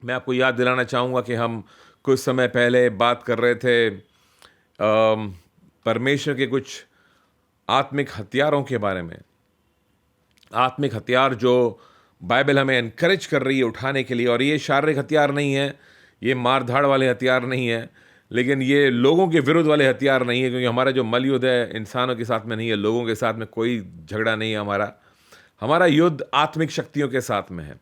मैं आपको याद दिलाना चाहूँगा कि हम कुछ समय पहले बात कर रहे थे परमेश्वर के कुछ आत्मिक हथियारों के बारे में। आत्मिक हथियार जो बाइबल हमें एनकरेज कर रही है उठाने के लिए, और ये शारीरिक हथियार नहीं है, ये मार धाड़ वाले हथियार नहीं है, लेकिन ये लोगों के विरुद्ध वाले हथियार नहीं है, क्योंकि हमारा जो मल युद्ध है इंसानों के साथ में नहीं है, लोगों के साथ में कोई झगड़ा नहीं है। हमारा युद्ध आत्मिक शक्तियों के साथ में है।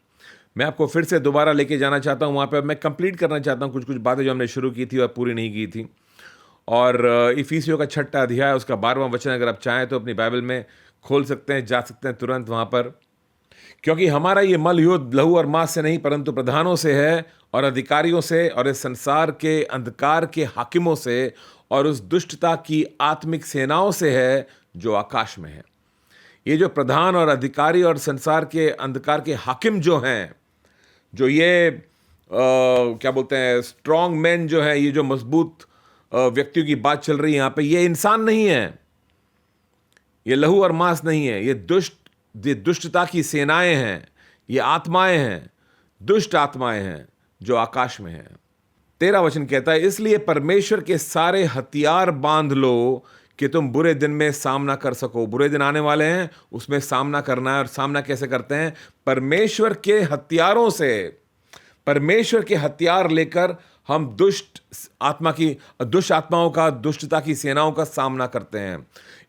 मैं आपको फिर से दोबारा लेके जाना चाहता हूँ वहाँ पे। अब मैं कंप्लीट करना चाहता हूँ कुछ कुछ बातें जो हमने शुरू की थी और पूरी नहीं की थी। और इफिसियों का 6वां अध्याय उसका 12वां वचन अगर आप चाहें तो अपनी बाइबल में खोल सकते हैं, जा सकते हैं तुरंत वहाँ पर। क्योंकि हमारा ये मल युद्ध लहू और मांस से नहीं परंतु प्रधानों से है और अधिकारियों से और इस संसार के अंधकार के हाकिमों से और उस दुष्टता की आत्मिक सेनाओं से है जो आकाश में है। ये जो प्रधान और अधिकारी और संसार के अंधकार के हाकिम जो हैं, जो ये क्या बोलते हैं स्ट्रॉन्ग मैन जो है, ये जो मजबूत व्यक्तियों की बात चल रही है यहाँ पे, ये इंसान नहीं है, ये लहू और मांस नहीं है, ये दुष्टता की सेनाएं हैं, ये आत्माएं हैं, दुष्ट आत्माएं हैं जो आकाश में हैं। 13 वचन कहता है, इसलिए परमेश्वर के सारे हथियार बांध लो कि तुम बुरे दिन में सामना कर सको। बुरे दिन आने वाले हैं, उसमें सामना करना है। और सामना कैसे करते हैं? परमेश्वर के हथियारों से। परमेश्वर के हथियार लेकर हम दुष्ट आत्माओं का, दुष्टता की सेनाओं का सामना करते हैं।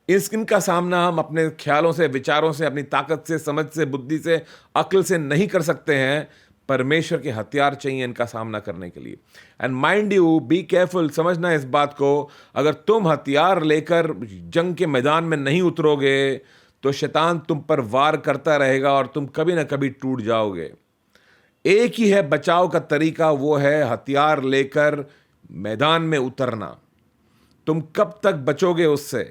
इनका सामना हम अपने ख्यालों से, विचारों से, अपनी ताकत से, समझ से, बुद्धि से, अक्ल से नहीं कर सकते हैं। परमेश्वर के हथियार चाहिए इनका सामना करने के लिए। And mind you, be careful, समझना इस बात को, अगर तुम हथियार लेकर जंग के मैदान में नहीं उतरोगे तो शैतान तुम पर वार करता रहेगा और तुम कभी ना कभी टूट जाओगे। एक ही है बचाव का तरीका, वो है हथियार लेकर मैदान में उतरना। तुम कब तक बचोगे उससे?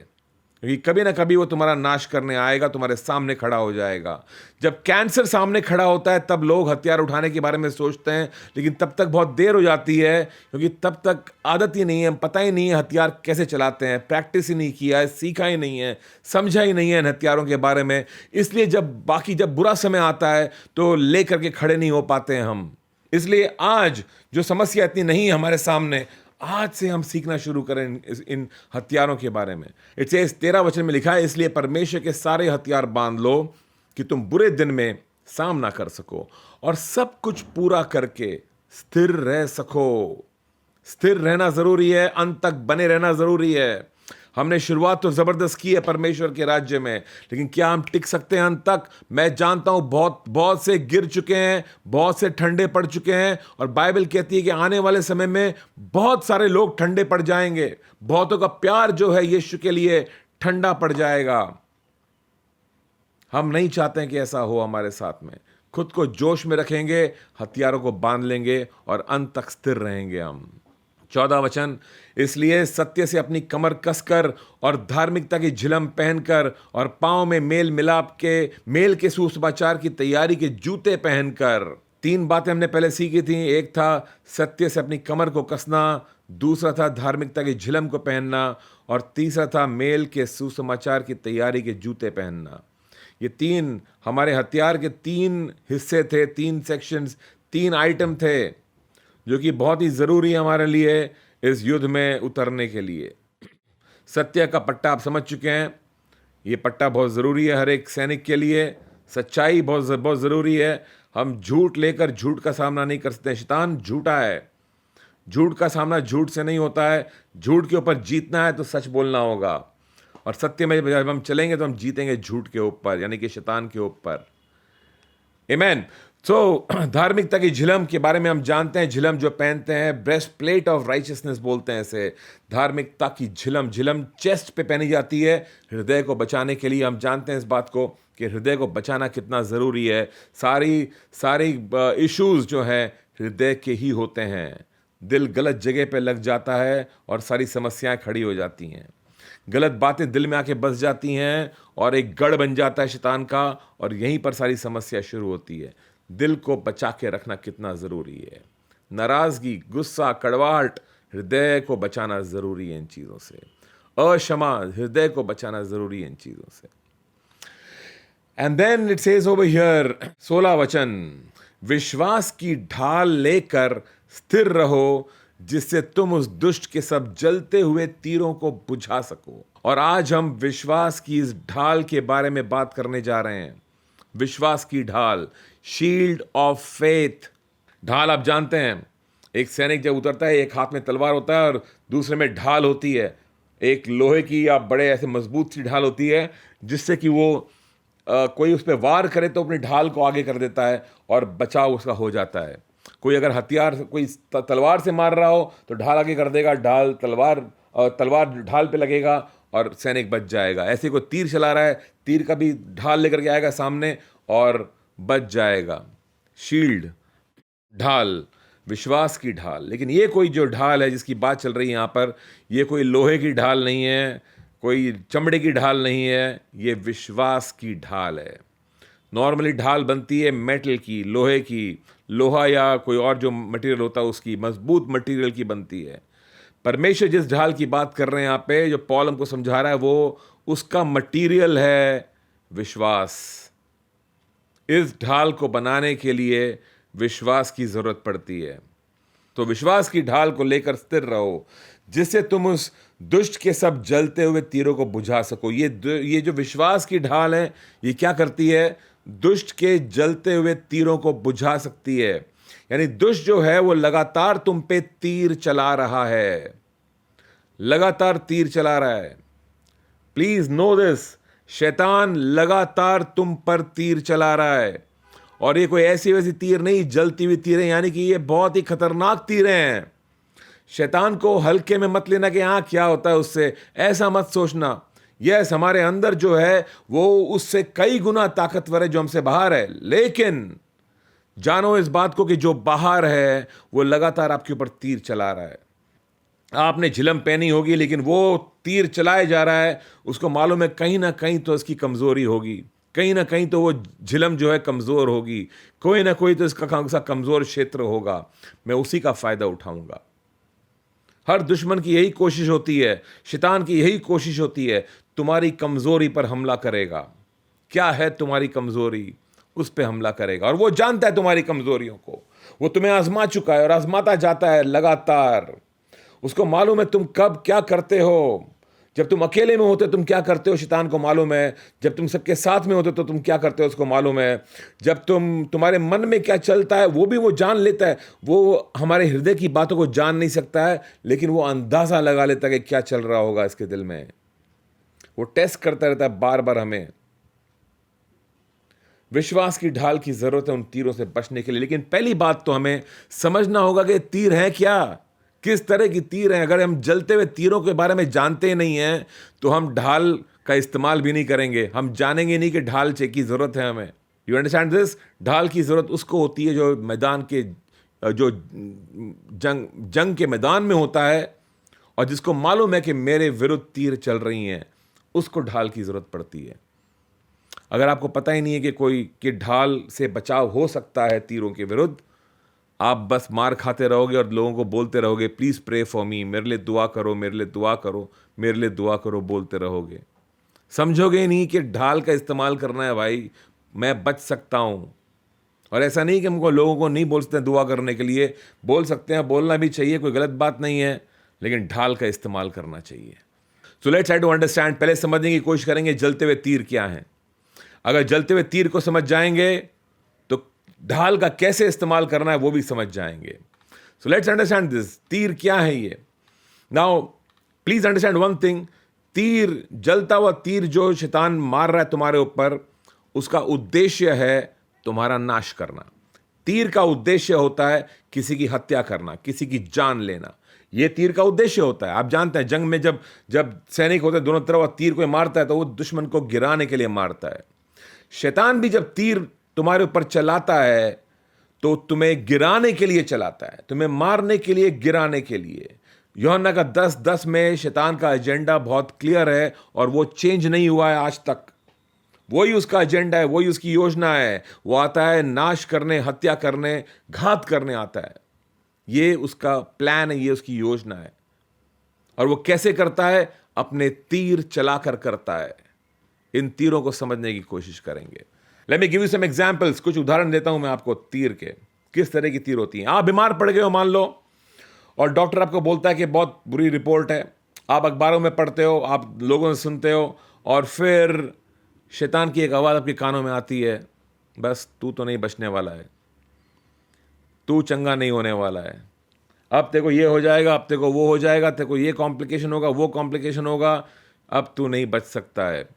क्योंकि कभी ना कभी वो तुम्हारा नाश करने आएगा, तुम्हारे सामने खड़ा हो जाएगा। जब कैंसर सामने खड़ा होता है तब लोग हथियार उठाने के बारे में सोचते हैं, लेकिन तब तक बहुत देर हो जाती है, क्योंकि तब तक आदत ही नहीं है, पता ही नहीं है हथियार कैसे चलाते हैं, प्रैक्टिस ही नहीं किया है, सीखा ही नहीं है, समझा ही नहीं है इन हथियारों के बारे में। इसलिए जब बुरा समय आता है तो लेकर के खड़े नहीं हो पाते हैं हम। इसलिए आज जो समस्या इतनी नहीं है हमारे सामने, आज से हम सीखना शुरू करें इन हथियारों के बारे में। इस 13 वचन में लिखा है, इसलिए परमेश्वर के सारे हथियार बांध लो कि तुम बुरे दिन में सामना कर सको और सब कुछ पूरा करके स्थिर रह सको। स्थिर रहना जरूरी है, अंत तक बने रहना जरूरी है। हमने शुरुआत तो जबरदस्त की है परमेश्वर के राज्य में, लेकिन क्या हम टिक सकते हैं अंत तक? मैं जानता हूं बहुत से गिर चुके हैं, बहुत से ठंडे पड़ चुके हैं, और बाइबल कहती है कि आने वाले समय में बहुत सारे लोग ठंडे पड़ जाएंगे। बहुतों का प्यार जो है यीशु के लिए ठंडा पड़ जाएगा। हम नहीं चाहते हैं कि ऐसा हो हमारे साथ में। खुद को जोश में रखेंगे, हथियारों को बांध लेंगे और अंत तक स्थिर रहेंगे हम। 14 वचन, इसलिए सत्य से अपनी कमर कसकर और धार्मिकता की झिलम पहनकर और पांव में मेल के सुसमाचार की तैयारी के जूते पहनकर। 3 बातें हमने पहले सीखी थी। एक था सत्य से अपनी कमर को कसना, दूसरा था धार्मिकता की झिलम को पहनना, और तीसरा था मेल के सुसमाचार की तैयारी के जूते पहनना। ये 3 हमारे हथियार के 3 हिस्से थे, 3 सेक्शंस, 3 आइटम थे जो कि बहुत ही जरूरी है हमारे लिए इस युद्ध में उतरने के लिए। सत्य का पट्टा आप समझ चुके हैं, ये पट्टा बहुत जरूरी है हर एक सैनिक के लिए। सच्चाई बहुत जरूरी है। हम झूठ लेकर झूठ का सामना नहीं कर सकते। शैतान झूठा है, झूठ का सामना झूठ से नहीं होता है। झूठ के ऊपर जीतना है तो सच बोलना होगा, और सत्य में जब हम चलेंगे तो हम जीतेंगे झूठ के ऊपर, यानी कि शैतान के ऊपर। आमीन। धार्मिकता की झिलम के बारे में हम जानते हैं। झिलम जो पहनते हैं, ब्रेस्ट प्लेट ऑफ राइचियसनेस बोलते हैं इसे। धार्मिकता की झिलम चेस्ट पे पहनी जाती है हृदय को बचाने के लिए। हम जानते हैं इस बात को कि हृदय को बचाना कितना ज़रूरी है। सारी इश्यूज जो हैं हृदय के ही होते हैं। दिल गलत जगह पे लग जाता है और सारी समस्याएं खड़ी हो जाती हैं। गलत बातें दिल में आके बस जाती हैं और एक गढ़ बन जाता है शैतान का, और यहीं पर सारी समस्या शुरू होती है। दिल को बचा के रखना कितना ज़रूरी है। नाराज़गी, गुस्सा, कड़वाहट, हृदय को बचाना ज़रूरी है इन चीज़ों से। अक्षमा, हृदय को बचाना ज़रूरी है इन चीज़ों से। And then it says over here, 16 वचन, विश्वास की ढाल लेकर स्थिर रहो, जिससे तुम उस दुष्ट के सब जलते हुए तीरों को बुझा सको। और आज हम विश्वास की इस ढाल के बारे में बात करने जा रहे हैं। विश्वास की ढाल, शील्ड ऑफ फेथ। ढाल आप जानते हैं, एक सैनिक जब उतरता है, एक हाथ में तलवार होता है और दूसरे में ढाल होती है। एक लोहे की या बड़े ऐसे मजबूत सी ढाल होती है, जिससे कि वो कोई उस पर वार करे तो अपनी ढाल को आगे कर देता है और बचाव उसका हो जाता है। कोई अगर हथियार कोई तलवार से मार रहा हो तो ढाल आगे कर देगा, तलवार ढाल पे लगेगा और सैनिक बच जाएगा। ऐसे कोई तीर चला रहा है, तीर का भी ढाल लेकर के आएगा सामने और बच जाएगा। शील्ड, ढाल, विश्वास की ढाल। लेकिन ये कोई जो ढाल है जिसकी बात चल रही है यहाँ पर, ये कोई लोहे की ढाल नहीं है, कोई चमड़े की ढाल नहीं है, ये विश्वास की ढाल है। नॉर्मली ढाल बनती है मेटल की, लोहे की, लोहा या कोई और जो मटेरियल होता है उसकी, मजबूत मटेरियल की बनती है। परमेश्वर जिस ढाल की बात कर रहे हैं यहाँ पे, जो पॉल हमको समझा रहा है, वो उसका मटेरियल है विश्वास। इस ढाल को बनाने के लिए विश्वास की जरूरत पड़ती है। तो विश्वास की ढाल को लेकर स्थिर रहो, जिससे तुम उस दुष्ट के सब जलते हुए तीरों को बुझा सको। ये जो विश्वास की ढाल है, ये क्या करती है? दुष्ट के जलते हुए तीरों को बुझा सकती है। यानी दुष्ट जो है वो लगातार तुम पे तीर चला रहा है, लगातार तीर चला रहा है। प्लीज नो दिस, शैतान लगातार तुम पर तीर चला रहा है। और ये कोई ऐसी वैसी तीर नहीं, जलती हुई तीरें, यानी कि ये बहुत ही खतरनाक तीरें हैं। शैतान को हल्के में मत लेना कि हाँ क्या होता है उससे, ऐसा मत सोचना। यस, हमारे अंदर जो है वो उससे कई गुना ताकतवर है जो हमसे बाहर है, लेकिन जानो इस बात को कि जो बाहर है वो लगातार आपके ऊपर तीर चला रहा है। आपने झिलम पहनी होगी, लेकिन वो तीर चलाए जा रहा है, उसको मालूम है कहीं ना कहीं तो इसकी कमजोरी होगी, कहीं ना कहीं तो वो झिलम जो है कमजोर होगी, कोई ना कोई तो इसका कमजोर क्षेत्र होगा, मैं उसी का फायदा उठाऊंगा। हर दुश्मन की यही कोशिश होती है, शैतान की यही कोशिश होती है, तुम्हारी कमजोरी पर हमला करेगा। क्या है तुम्हारी कमजोरी, उस पर हमला करेगा। और वो जानता है तुम्हारी कमजोरियों को, वो तुम्हें आजमा चुका है और आजमाता जाता है लगातार। उसको मालूम है तुम कब क्या करते हो। जब तुम अकेले में होते तुम क्या करते हो, शैतान को मालूम है। जब तुम सबके साथ में होते तो तुम क्या करते हो, उसको मालूम है। जब तुम्हारे मन में क्या चलता है वो भी वो जान लेता है। वो हमारे हृदय की बातों को जान नहीं सकता है, लेकिन वो अंदाजा लगा लेता है कि क्या चल रहा होगा इसके दिल में। वो टेस्ट करता रहता है बार बार हमें। विश्वास की ढाल की जरूरत है उन तीरों से बचने के लिए। लेकिन पहली बात तो हमें समझना होगा कि तीर है क्या, किस तरह की तीर है। अगर हम जलते हुए तीरों के बारे में जानते नहीं हैं तो हम ढाल का इस्तेमाल भी नहीं करेंगे, हम जानेंगे नहीं कि ढाल की जरूरत है हमें। You understand this? ढाल की जरूरत उसको होती है जो मैदान के जो जंग के मैदान में होता है और जिसको मालूम है कि मेरे विरुद्ध तीर चल रही हैं, उसको ढाल की जरूरत पड़ती है। अगर आपको पता ही नहीं है कि ढाल से बचाव हो सकता है तीरों के विरुद्ध, आप बस मार खाते रहोगे और लोगों को बोलते रहोगे प्लीज प्रे फॉर मी, मेरे लिए दुआ करो, मेरे लिए दुआ करो, मेरे लिए दुआ करो, बोलते रहोगे। समझोगे नहीं कि ढाल का इस्तेमाल करना है। भाई मैं बच सकता हूं। और ऐसा नहीं कि हमको लोगों को नहीं बोल सकते दुआ करने के लिए, बोल सकते हैं, बोलना भी चाहिए, कोई गलत बात नहीं है, लेकिन ढाल का इस्तेमाल करना चाहिए। So let's try to understand. पहले समझने की कोशिश करेंगे जलते हुए तीर क्या है। अगर जलते हुए तीर को समझ जाएंगे तो ढाल का कैसे इस्तेमाल करना है वो भी समझ जाएंगे। So let's understand this. तीर क्या है ये? Now please understand one thing. तीर, जलता हुआ तीर जो शैतान मार रहा है तुम्हारे ऊपर, उसका उद्देश्य है तुम्हारा नाश करना। तीर का उद्देश्य होता है किसी की हत्या करना, किसी की जान लेना। यह तीर का उद्देश्य होता है। आप जानते हैं जंग में जब जब सैनिक होते हैं दोनों तरफ, तीर को मारता है तो वो दुश्मन को गिराने के लिए मारता है। शैतान भी जब तीर तुम्हारे ऊपर चलाता है तो तुम्हें गिराने के लिए चलाता है, तुम्हें मारने के लिए, गिराने के लिए। यूहन्ना का 10:10 में शैतान का एजेंडा बहुत क्लियर है और वो चेंज नहीं हुआ है आज तक। वही उसका एजेंडा है, वही उसकी योजना है। वो आता है नाश करने, हत्या करने, घात करने आता है। ये उसका प्लान है, ये उसकी योजना है। और वो कैसे करता है? अपने तीर चलाकर करता है। इन तीरों को समझने की कोशिश करेंगे। Let me give you some examples, कुछ उदाहरण देता हूं मैं आपको तीर के, किस तरह की तीर होती हैं। आप बीमार पड़ गए हो मान लो, और डॉक्टर आपको बोलता है कि बहुत बुरी रिपोर्ट है, आप अखबारों में पढ़ते हो, आप लोगों से सुनते हो, और फिर शैतान की एक आवाज़ आपके कानों में आती है, बस तू तो नहीं बचने वाला है, तू चंगा नहीं होने वाला है, अब तेरे को ये हो जाएगा, अब तेरे को वो हो जाएगा, तेरे को ये कॉम्प्लिकेशन होगा, वो कॉम्प्लिकेशन होगा, अब तू नहीं बच सकता है।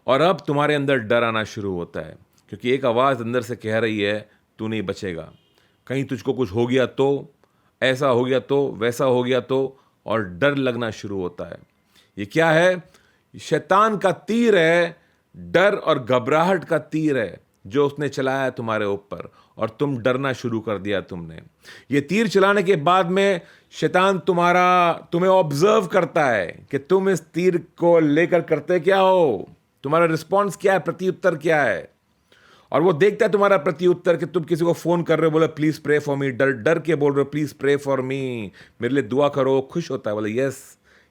और अब तुम्हारे अंदर डर आना शुरू होता है, क्योंकि एक आवाज़ अंदर से कह रही है तू नहीं बचेगा, कहीं तुझको कुछ हो गया तो, ऐसा हो गया तो, वैसा हो गया तो, और डर लगना शुरू होता है। ये क्या है? शैतान का तीर है, डर और घबराहट का तीर है जो उसने चलाया तुम्हारे ऊपर, और तुम डरना शुरू कर दिया तुमने। ये तीर चलाने के बाद में शैतान तुम्हें ऑब्जर्व करता है कि तुम इस तीर को लेकर करते क्या हो, तुम्हारा रिस्पॉन्स क्या है, प्रत्युत्तर क्या है। और वो देखता है तुम्हारा प्रत्युत्तर कि तुम किसी को फोन कर रहे हो, बोले प्लीज प्रे फॉर मी, डर डर के बोल रहे हो प्लीज प्रे फॉर मी, मेरे लिए दुआ करो, खुश होता है, बोले यस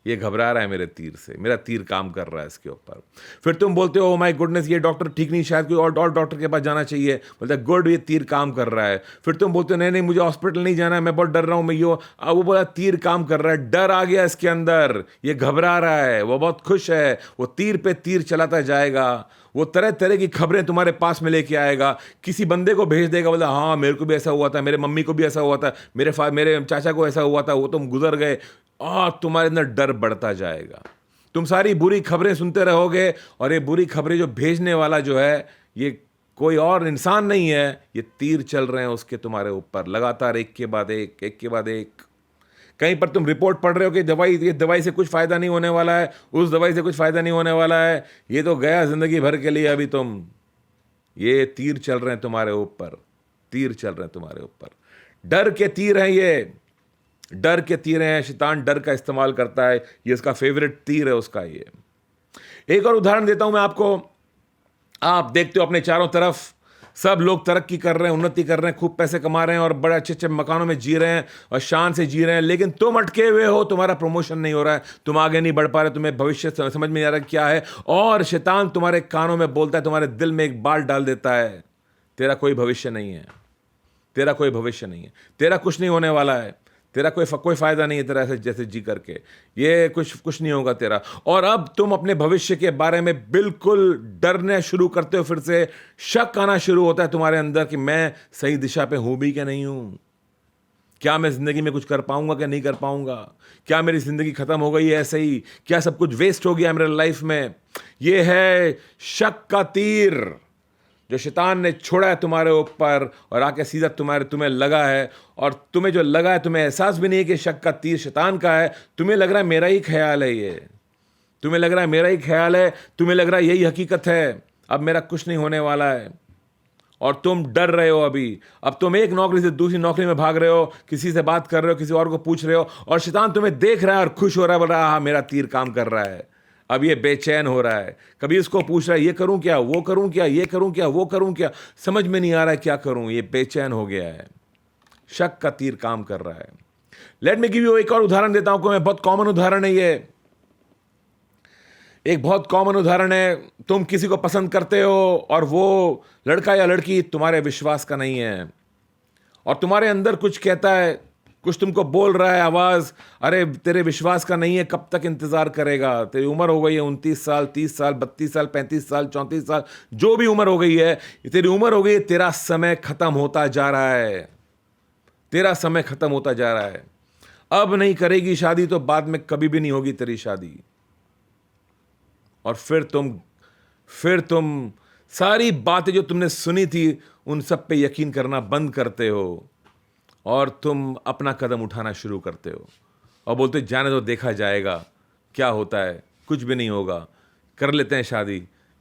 ये घबरा रहा है मेरे तीर से, मेरा तीर काम कर रहा है इसके ऊपर। फिर तुम बोलते हो ओ माय गुडनेस ये डॉक्टर ठीक नहीं, शायद कोई और डॉक्टर के पास जाना चाहिए, बोलते हैं गुड ये तीर काम कर रहा है। फिर तुम बोलते हो नहीं नहीं मुझे हॉस्पिटल नहीं जाना है, मैं बहुत डर रहा हूँ, मैं यो, अब वो बोला तीर काम कर रहा है, डर आ गया इसके अंदर, ये घबरा रहा है, वो बहुत खुश है, वो तीर पे तीर चलाता जाएगा, वो तरह तरह की खबरें तुम्हारे पास में लेके आएगा, किसी बंदे को भेज देगा, बोला हाँ मेरे को भी ऐसा हुआ था, मेरे मम्मी को भी ऐसा हुआ था, मेरे चाचा को ऐसा हुआ था, वो तुम गुजर गए, और तुम्हारे अंदर डर बढ़ता जाएगा। तुम सारी बुरी खबरें सुनते रहोगे, और ये बुरी खबरें जो भेजने वाला जो है ये कोई और इंसान नहीं है, ये तीर चल रहे हैं उसके तुम्हारे ऊपर लगातार, एक के बाद एक, एक के बाद एक। कहीं पर तुम रिपोर्ट पढ़ रहे हो कि ये दवाई से कुछ फायदा नहीं होने वाला है, उस दवाई से कुछ फायदा नहीं होने वाला है, ये तो गया जिंदगी भर के लिए, अभी तुम, ये तीर चल रहे हैं तुम्हारे ऊपर, तीर चल रहे हैं तुम्हारे ऊपर, डर के तीर हैं ये, डर के तीर हैं, शैतान डर का इस्तेमाल करता है, ये इसका फेवरेट तीर है उसका। ये एक और उदाहरण देता हूं मैं आपको। आप देखते हो अपने चारों तरफ सब लोग तरक्की कर रहे हैं, उन्नति कर रहे हैं, खूब पैसे कमा रहे हैं, और बड़े अच्छे अच्छे मकानों में जी रहे हैं और शान से जी रहे हैं, लेकिन तुम अटके हुए हो, तुम्हारा प्रमोशन नहीं हो रहा है, तुम आगे नहीं बढ़ पा रहे, तुम्हें भविष्य समझ में नहीं आ रहा क्या है, और शैतान तुम्हारे कानों में बोलता है, तुम्हारे दिल में एक बात डाल देता है, तेरा कोई भविष्य नहीं है, तेरा कोई भविष्य नहीं है, तेरा कुछ नहीं होने वाला है, तेरा कोई फायदा नहीं है, तेरा ऐसे जैसे जी करके, ये कुछ नहीं होगा तेरा। और अब तुम अपने भविष्य के बारे में बिल्कुल डरने शुरू करते हो, फिर से शक आना शुरू होता है तुम्हारे अंदर कि मैं सही दिशा पे हूं भी क्या नहीं हूं, क्या मैं जिंदगी में कुछ कर पाऊंगा क्या नहीं कर पाऊंगा, क्या मेरी जिंदगी खत्म हो गई है ऐसे ही, क्या सब कुछ वेस्ट हो गया मेरे लाइफ में। ये है शक का तीर जो शैतान ने छोड़ा है तुम्हारे ऊपर, और आके सीधा तुम्हें लगा है, और तुम्हें जो लगा है तुम्हें एहसास भी नहीं है कि शक का तीर शैतान का है, तुम्हें लग रहा है मेरा ही ख्याल है, ये तुम्हें लग रहा है मेरा ही ख्याल है, तुम्हें लग रहा है यही हकीकत है, अब मेरा कुछ नहीं होने वाला है, और तुम डर रहे हो। अभी अब तुम एक नौकरी से दूसरी नौकरी में भाग रहे हो, किसी से बात कर रहे हो, किसी और को पूछ रहे हो, और शैतान तुम्हें देख रहा है और खुश हो रहा है, बोल रहा है हाँ मेरा तीर काम कर रहा है। अब ये बेचैन हो रहा है, कभी इसको पूछ रहा है ये करूं क्या, वो करूं क्या, ये करूं क्या, वो करूं क्या, समझ में नहीं आ रहा है क्या करूं, ये बेचैन हो गया है, शक का तीर काम कर रहा है। लेट मी गिव यू एक और उदाहरण देता हूं, मैं बहुत कॉमन उदाहरण है ये, एक बहुत कॉमन उदाहरण है। तुम किसी को पसंद करते हो, और वो लड़का या लड़की तुम्हारे विश्वास का नहीं है, और तुम्हारे अंदर कुछ कहता है, कुछ तुमको बोल रहा है आवाज, अरे तेरे विश्वास का नहीं है, कब तक इंतजार करेगा, तेरी उम्र हो गई है 29 साल, 30 साल, 32 साल, 35 साल, 34 साल, जो भी उम्र हो गई है, तेरी उम्र हो गई है, तेरा समय खत्म होता जा रहा है, तेरा समय खत्म होता जा रहा है, अब नहीं करेगी शादी तो बाद में कभी भी नहीं होगी तेरी शादी। और फिर तुम सारी बातें जो तुमने सुनी थी उन सब पे यकीन करना बंद करते हो, और तुम अपना कदम उठाना शुरू करते हो, और बोलते जाने दो, देखा जाएगा क्या होता है, कुछ भी नहीं होगा, कर लेते हैं शादी,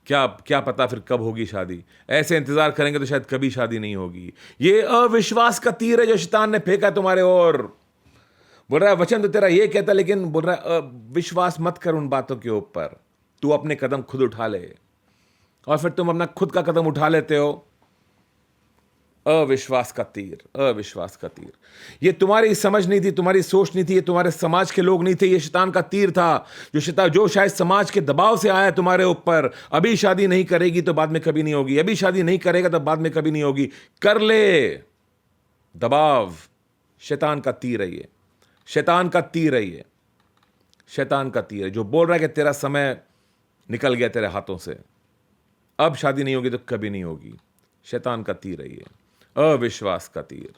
क्या पता फिर कब होगी शादी, ऐसे इंतजार करेंगे तो शायद कभी शादी नहीं होगी। ये अविश्वास का तीर है जो शैतान ने फेंका तुम्हारे ओर। बोल रहा है वचन तो तेरा ये कहता, लेकिन बोल रहा है विश्वास मत कर उन बातों के ऊपर, तू अपने कदम खुद उठा ले। और फिर तुम अपना खुद का कदम उठा लेते हो, अविश्वास का तीर, अविश्वास का तीर। ये तुम्हारी समझ नहीं थी, तुम्हारी सोच नहीं थी, ये तुम्हारे समाज के लोग नहीं थे, ये शैतान का तीर था जो शायद समाज के दबाव से आया तुम्हारे ऊपर। अभी शादी नहीं करेगी तो बाद में कभी नहीं होगी, अभी शादी नहीं करेगा तो बाद में कभी नहीं होगी। कर ले, दबाव। शैतान का तीर है ये, शैतान का तीर है ये, शैतान का तीर है जो बोल रहा है कि तेरा समय निकल गया तेरे हाथों से, अब शादी नहीं होगी तो कभी नहीं होगी। शैतान का तीर है ये, अविश्वास का तीर।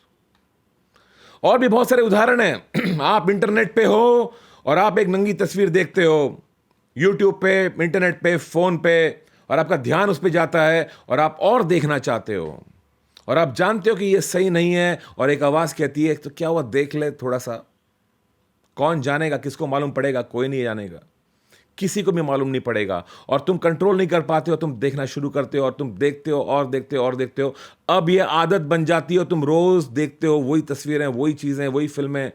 और भी बहुत सारे उदाहरण हैं। आप इंटरनेट पे हो और आप एक नंगी तस्वीर देखते हो यूट्यूब पे, इंटरनेट पे, फोन पे, और आपका ध्यान उस पे जाता है और आप और देखना चाहते हो और आप जानते हो कि ये सही नहीं है, और एक आवाज कहती है तो क्या हुआ, देख ले थोड़ा सा। कौन जानेगा, किसको मालूम पड़ेगा? कोई नहीं जानेगा, किसी को भी मालूम नहीं पड़ेगा। और तुम कंट्रोल नहीं कर पाते हो, तुम देखना शुरू करते हो और तुम देखते हो और देखते हो और देखते हो। अब ये आदत बन जाती है, तुम रोज देखते हो वही तस्वीरें, वही चीजें, वही फिल्में।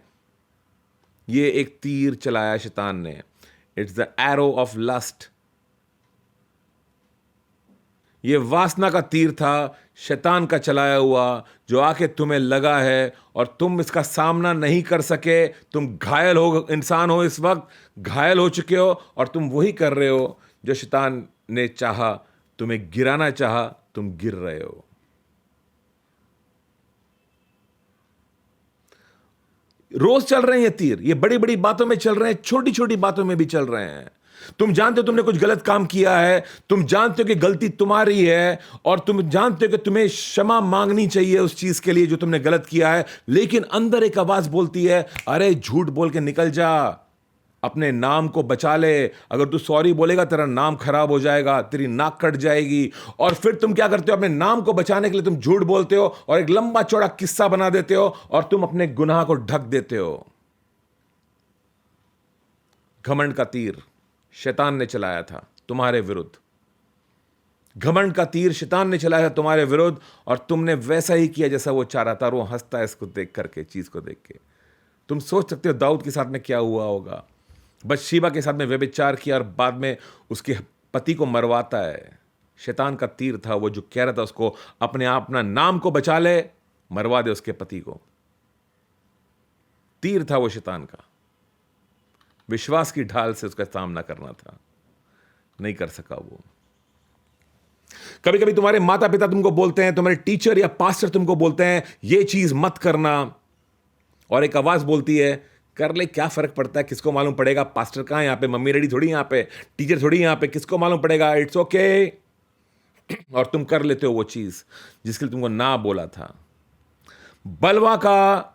ये एक तीर चलाया शैतान ने। It's the arrow of lust. ये वासना का तीर था, शैतान का चलाया हुआ, जो आके तुम्हें लगा है और तुम इसका सामना नहीं कर सके। तुम घायल हो, इंसान हो, इस वक्त घायल हो चुके हो और तुम वही कर रहे हो जो शैतान ने चाहा, तुम्हें गिराना चाहा, तुम गिर रहे हो। रोज चल रहे हैं ये तीर, ये बड़ी बड़ी बातों में चल रहे हैं, छोटी छोटी बातों में भी चल रहे हैं। तुम जानते हो तुमने कुछ गलत काम किया है, तुम जानते हो कि गलती तुम्हारी है, और तुम जानते हो कि तुम्हें क्षमा मांगनी चाहिए उस चीज के लिए जो तुमने गलत किया है, लेकिन अंदर एक आवाज बोलती है, अरे झूठ बोल के निकल जा, अपने नाम को बचा ले। अगर तू सॉरी बोलेगा तेरा नाम खराब हो जाएगा, तेरी नाक कट जाएगी। और फिर तुम क्या करते हो, अपने नाम को बचाने के लिए तुम झूठ बोलते हो और एक लंबा चौड़ा किस्सा बना देते हो और तुम अपने गुनाह को ढक देते हो। घमंड का तीर शैतान ने चलाया था तुम्हारे विरुद्ध। घमंड का तीर शैतान ने चलाया था तुम्हारे विरुद्ध, और तुमने वैसा ही किया जैसा वो चाह रहा था। और वो हंसता है इसको देख करके, चीज को देख के। तुम सोच सकते हो दाऊद के साथ में क्या हुआ होगा। बत्शेबा के साथ में व्यभिचार किया और बाद में उसके पति को मरवाता है। शैतान का तीर था वो, जो कह रहा था उसको अपने आप ना नाम को बचा ले, मरवा दे उसके पति को। तीर था वो शैतान का। विश्वास की ढाल से उसका सामना करना था, नहीं कर सका वो। कभी कभी तुम्हारे माता पिता तुमको बोलते हैं, तुम्हारे टीचर या पास्टर तुमको बोलते हैं ये चीज मत करना, और एक आवाज बोलती है कर ले, क्या फर्क पड़ता है, किसको मालूम पड़ेगा, पास्टर कहां है यहां पे, मम्मी डैडी थोड़ी यहां पे, टीचर थोड़ी यहां पे, किसको मालूम पड़ेगा, इट्स ओके। और तुम कर लेते हो वो चीज जिसके लिए तुमको ना बोला था। बलवा का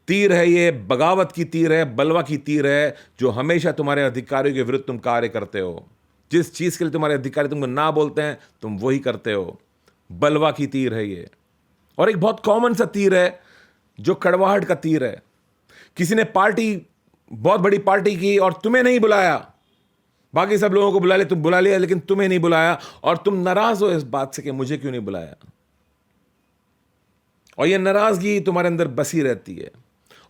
तीर है ये, बगावत की तीर है, बलवा की तीर है, जो हमेशा तुम्हारे अधिकारियों के विरुद्ध तुम कार्य करते हो। जिस चीज के लिए तुम्हारे अधिकारी तुमको ना बोलते हैं तुम वही करते हो। बलवा की तीर है ये। और एक बहुत कॉमन सा तीर है जो कड़वाहट का तीर है। किसी ने पार्टी, बहुत बड़ी पार्टी की और तुम्हें नहीं बुलाया, बाकी सब लोगों को बुला लिया, तुम बुला लिया लेकिन तुम्हें नहीं बुलाया, और तुम नाराज हो इस बात से कि मुझे क्यों नहीं बुलाया। और ये नाराजगी तुम्हारे अंदर बसी रहती है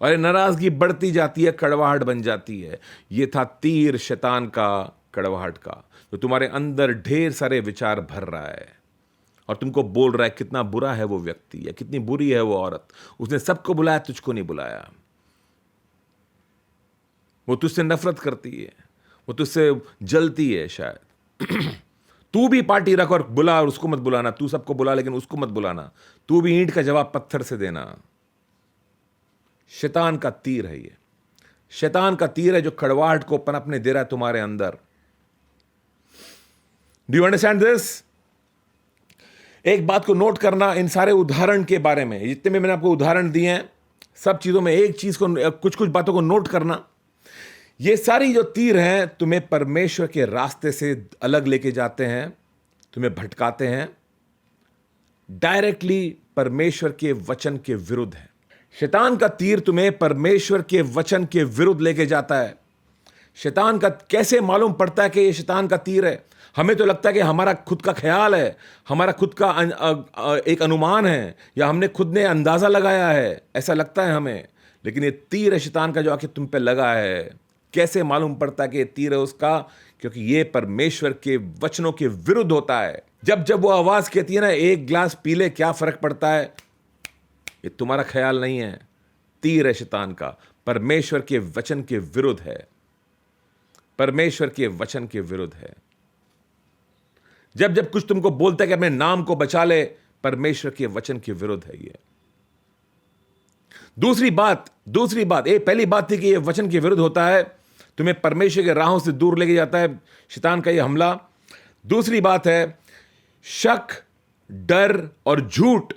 और ये नाराजगी बढ़ती जाती है, कड़वाहट बन जाती है। ये था तीर शैतान का, कड़वाहट का, जो तुम्हारे अंदर ढेर सारे विचार भर रहा है और तुमको बोल रहा है कितना बुरा है वो व्यक्ति या कितनी बुरी है वो औरत, उसने सबको बुलाया तुझको नहीं बुलाया। वो तुझसे नफरत करती है, वो तुझसे जलती है शायद। तू भी पार्टी रख और बुला और उसको मत बुलाना, तू सबको बुला लेकिन उसको मत बुलाना, तू भी ईंट का जवाब पत्थर से देना। शैतान का तीर है ये, शैतान का तीर है जो कड़वाहट को पनपने दे रहा है तुम्हारे अंदर। Do you understand this? एक बात को नोट करना इन सारे उदाहरण के बारे में, जितने में मैंने आपको उदाहरण दिए हैं, सब चीजों में एक चीज को, कुछ कुछ बातों को नोट करना। ये सारी जो तीर हैं तुम्हें परमेश्वर के रास्ते से अलग लेके जाते हैं, तुम्हें भटकाते हैं, डायरेक्टली परमेश्वर के वचन के विरुद्ध है। शैतान का तीर तुम्हें परमेश्वर के वचन के विरुद्ध लेके जाता है। शैतान का कैसे मालूम पड़ता है कि ये शैतान का तीर है? हमें तो लगता है कि हमारा खुद का ख्याल है, हमारा खुद का एक अनुमान है, या हमने खुद ने अंदाजा लगाया है, ऐसा लगता है हमें। लेकिन ये तीर है शैतान का जो आके तुम पे लगा है। कैसे मालूम पड़ता है कि ये तीर है उसका? क्योंकि ये परमेश्वर के वचनों के विरुद्ध होता है। जब जब वो आवाज कहती है ना, एक गिलास पी ले क्या फर्क पड़ता है, ये तुम्हारा ख्याल नहीं है, तीर है शैतान का, परमेश्वर के वचन के विरुद्ध है, परमेश्वर के वचन के विरुद्ध है। जब जब कुछ तुमको बोलता है कि अपने नाम को बचा ले, परमेश्वर के वचन के विरुद्ध है ये। दूसरी बात, पहली बात थी कि ये वचन के विरुद्ध होता है, तुम्हें परमेश्वर के राहों से दूर लेके जाता है शैतान का ये हमला। दूसरी बात है शक, डर और झूठ,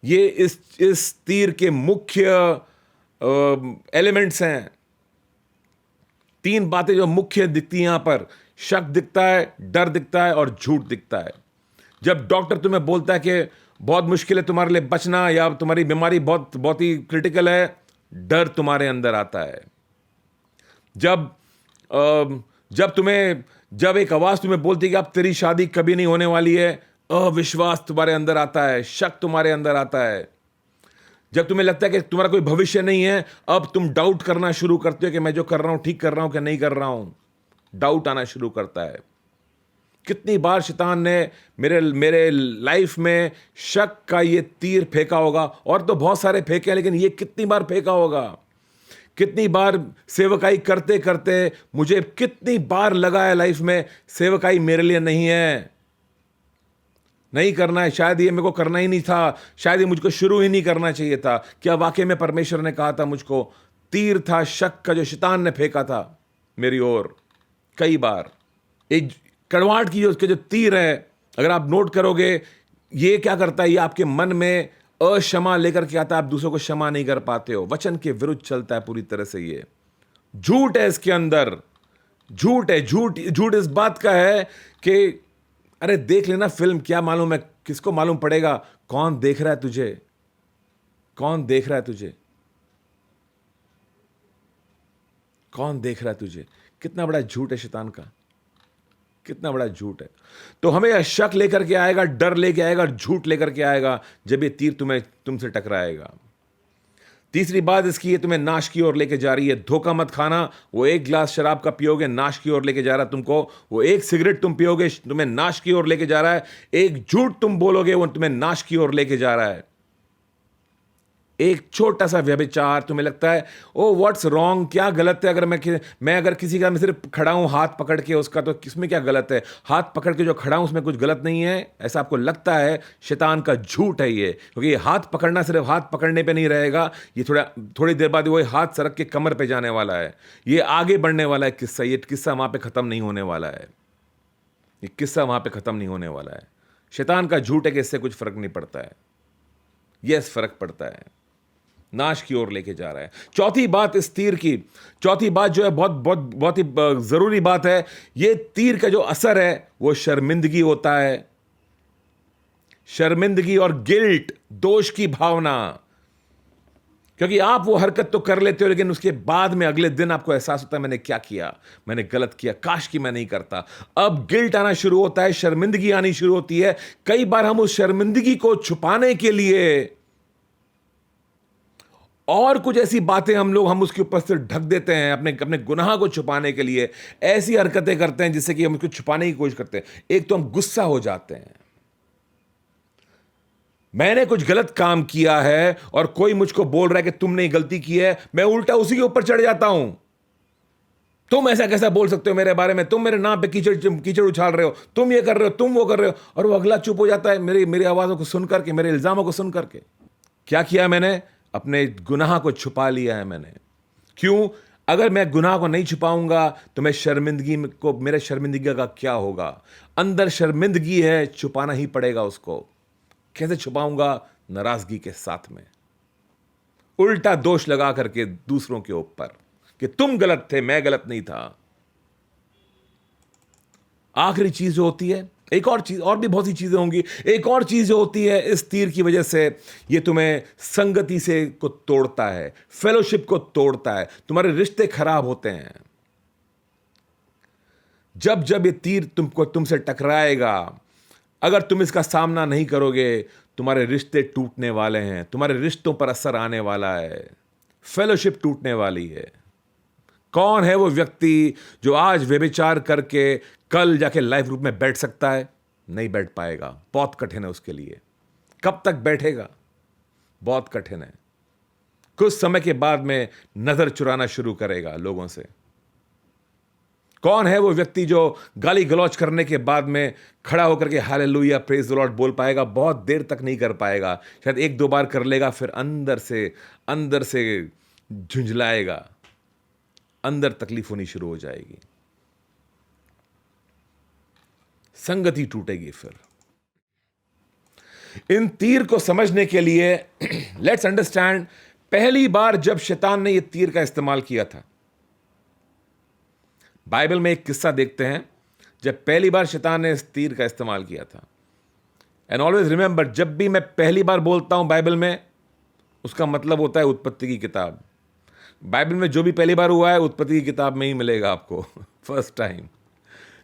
ये इस तीर के मुख्य एलिमेंट्स हैं। तीन बातें जो मुख्य दिखती हैं यहां पर, शक दिखता है, डर दिखता है और झूठ दिखता है। जब डॉक्टर तुम्हें बोलता है कि बहुत मुश्किल है तुम्हारे लिए बचना, या तुम्हारी बीमारी बहुत बहुत ही क्रिटिकल है, डर तुम्हारे अंदर आता है। जब एक आवाज तुम्हें बोलती है कि अब तेरी शादी कभी नहीं होने वाली है, अविश्वास तुम्हारे अंदर आता है, शक तुम्हारे अंदर आता है। जब तुम्हें लगता है कि तुम्हारा कोई भविष्य नहीं है, अब तुम डाउट करना शुरू करते हो कि मैं जो कर रहा हूं ठीक कर रहा हूं कि नहीं कर रहा हूं, डाउट आना शुरू करता है। कितनी बार शैतान ने मेरे लाइफ में शक का ये तीर फेंका होगा, और तो बहुत सारे फेंके हैं, लेकिन ये कितनी बार फेंका होगा। कितनी बार सेवकाई करते करते मुझे कितनी बार लगा है लाइफ में, सेवकाई मेरे लिए नहीं है, नहीं करना है, शायद ये मेरे को करना ही नहीं था, शायद ये मुझको शुरू ही नहीं करना चाहिए था। क्या वाकई में परमेश्वर ने कहा था मुझको? तीर था शक का जो शैतान ने फेंका था मेरी ओर कई बार। एक कड़वाहट की जो तीर है, अगर आप नोट करोगे, ये क्या करता है, ये आपके मन में अक्षमा लेकर के आता है, आप दूसरों को क्षमा नहीं कर पाते हो, वचन के विरुद्ध चलता है पूरी तरह से। ये झूठ है, इसके अंदर झूठ है। झूठ इस बात का है कि अरे देख लेना फिल्म, क्या मालूम है, किसको मालूम पड़ेगा, कौन देख रहा है तुझे, कौन देख रहा है तुझे, कौन देख रहा है तुझे। कितना बड़ा झूठ है शैतान का, कितना बड़ा झूठ है। तो हमें यह शक लेकर के आएगा, डर लेके आएगा, झूठ लेकर के आएगा जब ये तीर तुमसे टकराएगा। तीसरी बात इसकी, ये तुम्हें नाश की ओर लेके जा रही है। धोखा मत खाना, वो एक गिलास शराब का पियोगे, नाश की ओर लेके जा रहा है तुमको। वो एक सिगरेट तुम पियोगे, तुम्हें नाश की ओर लेके जा रहा है। एक झूठ तुम बोलोगे, वो तुम्हें नाश की ओर लेके जा रहा है। एक छोटा सा व्यभिचार, तुम्हें लगता है ओ व्हाट्स रॉन्ग, क्या गलत है, अगर मैं अगर किसी का मैं सिर्फ खड़ा हूं हाथ पकड़ के उसका, तो किसमें क्या गलत है, हाथ पकड़ के जो खड़ा हूं उसमें कुछ गलत नहीं है, ऐसा आपको लगता है। शैतान का झूठ है ये, क्योंकि ये हाथ पकड़ना सिर्फ हाथ पकड़ने पे नहीं रहेगा, ये थोड़ी देर बाद वो हाथ सरक के कमर पे जाने वाला है, ये आगे बढ़ने वाला है किस्सा। ये किस्सा वहां पे खत्म नहीं होने वाला है, ये किस्सा वहां पे खत्म नहीं होने वाला है। शैतान का झूठ है कि इससे कुछ फर्क नहीं पड़ता है, यस फर्क पड़ता है, नाश की ओर लेके जा रहा है। चौथी बात इस तीर की, चौथी बात जो है बहुत बहुत बहुत ही जरूरी बात है, ये तीर का जो असर है वो शर्मिंदगी होता है। शर्मिंदगी और गिल्ट, दोष की भावना, क्योंकि आप वो हरकत तो कर लेते हो, लेकिन उसके बाद में अगले दिन आपको एहसास होता है मैंने क्या किया, मैंने गलत किया, काश कि मैं नहीं करता। अब गिल्ट आना शुरू होता है, शर्मिंदगी आनी शुरू होती है। कई बार हम उस शर्मिंदगी को छुपाने के लिए और कुछ ऐसी बातें हम उसके ऊपर से ढक देते हैं, अपने गुनाह को छुपाने के लिए ऐसी हरकतें करते हैं जिससे कि हम उसको छुपाने की कोशिश करते हैं। एक तो हम गुस्सा हो जाते हैं, मैंने कुछ गलत काम किया है और कोई मुझको बोल रहा है कि तुमने गलती की है, मैं उल्टा उसी के ऊपर चढ़ जाता हूं। तुम ऐसा कैसा बोल सकते हो मेरे बारे में, तुम मेरे नाम पे कीचड़ उछाल रहे हो, तुम ये कर रहे हो, तुम वो कर रहे हो, और वो अगला चुप हो जाता है मेरी आवाज़ों को सुन करके, मेरे इल्ज़ामों को सुन करके। क्या किया मैंने? अपने गुनाह को छुपा लिया है मैंने। क्यों? अगर मैं गुनाह को नहीं छुपाऊंगा तो मेरे शर्मिंदगी का क्या होगा? अंदर शर्मिंदगी है, छुपाना ही पड़ेगा उसको। कैसे छुपाऊंगा? नाराजगी के साथ में, उल्टा दोष लगा करके दूसरों के ऊपर कि तुम गलत थे, मैं गलत नहीं था। आखिरी चीज जो होती है, एक और चीज, और भी बहुत सी चीजें होंगी, एक और चीज जो होती है इस तीर की वजह से, ये तुम्हें संगति से को तोड़ता है, फेलोशिप को तोड़ता है, तुम्हारे रिश्ते खराब होते हैं। जब जब ये तीर तुमसे टकराएगा, अगर तुम इसका सामना नहीं करोगे, तुम्हारे रिश्ते टूटने वाले हैं, तुम्हारे रिश्तों पर असर आने वाला है, फेलोशिप टूटने वाली है। कौन है वो व्यक्ति जो आज व्यभिचार करके कल जाके लाइफ ग्रुप में बैठ सकता है? नहीं बैठ पाएगा, बहुत कठिन है उसके लिए। कब तक बैठेगा? बहुत कठिन है। कुछ समय के बाद में नजर चुराना शुरू करेगा लोगों से। कौन है वो व्यक्ति जो गाली गलौज करने के बाद में खड़ा होकर के हालेलुया प्रेज द लॉर्ड बोल पाएगा? बहुत देर तक नहीं कर पाएगा, शायद एक दो बार कर लेगा, फिर अंदर से झुंझलाएगा, अंदर तकलीफ होनी शुरू हो जाएगी, संगति टूटेगी। फिर इन तीर को समझने के लिए लेट्स अंडरस्टैंड, पहली बार जब शैतान ने यह तीर का इस्तेमाल किया था, बाइबल में एक किस्सा देखते हैं जब पहली बार शैतान ने इस तीर का इस्तेमाल किया था। एंड ऑलवेज रिमेंबर, जब भी मैं पहली बार बोलता हूं बाइबल में, उसका मतलब होता है उत्पत्ति की किताब। बाइबल में जो भी पहली बार हुआ है उत्पत्ति की किताब में ही मिलेगा आपको first time.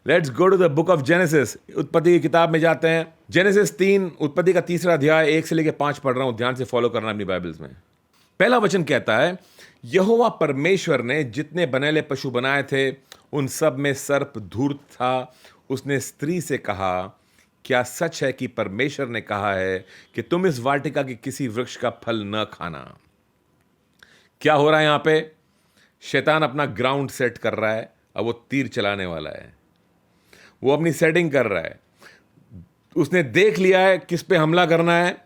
Let's go to the book of Genesis. उत्पत्ति की किताब में जाते हैं। जेनेसिस 3, उत्पत्ति का 3रा अध्याय 1 से लेकर 5 पढ़ रहा हूं, ध्यान से फॉलो करना अपनी बाइबल्स में। पहला वचन कहता है, यहोवा परमेश्वर ने जितने बनेले पशु बनाए थे उन सब में सर्प धूर्त था। उसने स्त्री से कहा, क्या सच है कि परमेश्वर ने कहा है कि तुम इस वाटिका के किसी वृक्ष का फल न खाना? क्या हो रहा है यहां पे? शैतान अपना ग्राउंड सेट कर रहा है। अब वो तीर चलाने वाला है, वो अपनी सेटिंग कर रहा है। उसने देख लिया है किस पे हमला करना है,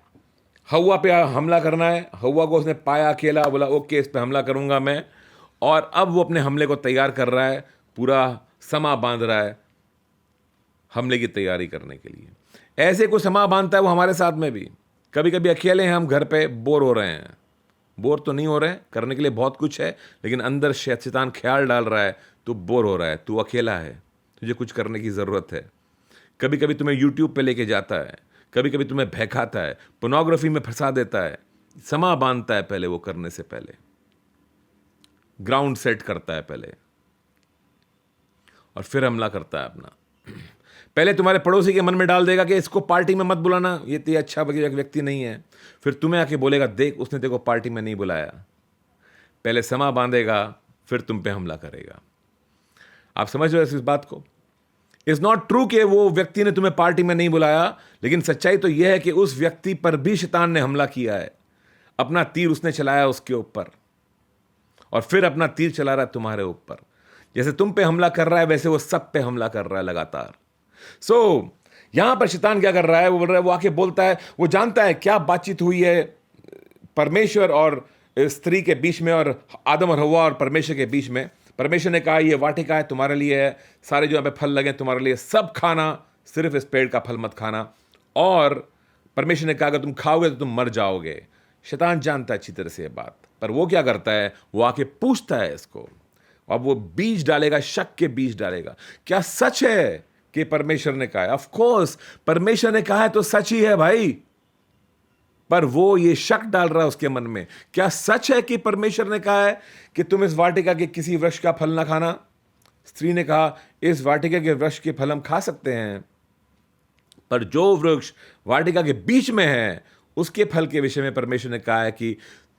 हव्वा पे हमला करना है। हव्वा को उसने पाया अकेला, बोला ओके इस पे हमला करूंगा मैं, और अब वो अपने हमले को तैयार कर रहा है, पूरा समा बांध रहा है हमले की तैयारी करने के लिए। ऐसे कोई समा बांधता है वो हमारे साथ में भी। कभी कभी अकेले हैं हम घर पे, बोर हो रहे हैं। बोर तो नहीं हो रहे हैं, करने के लिए बहुत कुछ है, लेकिन अंदर शैतान ख्याल डाल रहा है तू बोर हो रहा है, तू अकेला है, तुझे कुछ करने की ज़रूरत है। कभी कभी तुम्हें यूट्यूब पे लेके जाता है, कभी कभी तुम्हें बहकाता है, पोर्नोग्राफी में फंसा देता है। समा बांधता है पहले, वो करने से पहले ग्राउंड सेट करता है पहले, और फिर हमला करता है अपना। पहले तुम्हारे पड़ोसी के मन में डाल देगा कि इसको पार्टी में मत बुलाना, ये तो अच्छा व्यक्ति नहीं है। फिर तुम्हें आके बोलेगा, देख उसने तेरे को पार्टी में नहीं बुलाया। पहले समा बांधेगा, फिर तुम पे हमला करेगा। आप समझ रहे हो इस बात को? इट्स नॉट ट्रू कि वो व्यक्ति ने तुम्हें पार्टी में नहीं बुलाया, लेकिन सच्चाई तो यह है कि उस व्यक्ति पर भी शैतान ने हमला किया है। अपना तीर उसने चलाया उसके ऊपर, और फिर अपना तीर चला रहा है तुम्हारे ऊपर। जैसे तुम पे हमला कर रहा है, वैसे वो सब पे हमला कर रहा है लगातार। यहां पर शैतान क्या कर रहा है? वो बोल रहा है, वो आके बोलता है, वो जानता है क्या बातचीत हुई है परमेश्वर और स्त्री के बीच में, और आदम और हव्वा और परमेश्वर के बीच में। परमेश्वर ने कहा, ये वाटिका है तुम्हारे लिए है, सारे जो यहाँ पे फल लगे तुम्हारे लिए, सब खाना, सिर्फ इस पेड़ का फल मत खाना। और परमेश्वर ने कहा, अगर तुम खाओगे तो तुम मर जाओगे। शैतान जानता है अच्छी तरह से ये बात, पर वो क्या करता है? वो आके पूछता है इसको। अब वो बीज डालेगा, शक के बीज डालेगा। क्या सच है कि परमेश्वर ने कहा है? ऑफ कोर्स परमेश्वर ने कहा है तो सच ही है भाई, पर वो ये शक डाल रहा है उसके मन में। क्या सच है कि परमेश्वर ने कहा है कि तुम इस वाटिका के किसी वृक्ष का फल ना खाना? स्त्री ने कहा, इस वाटिका के वृक्ष के फल हम खा सकते हैं, पर जो वृक्ष वाटिका के बीच में है उसके फल के विषय में परमेश्वर ने कहा है कि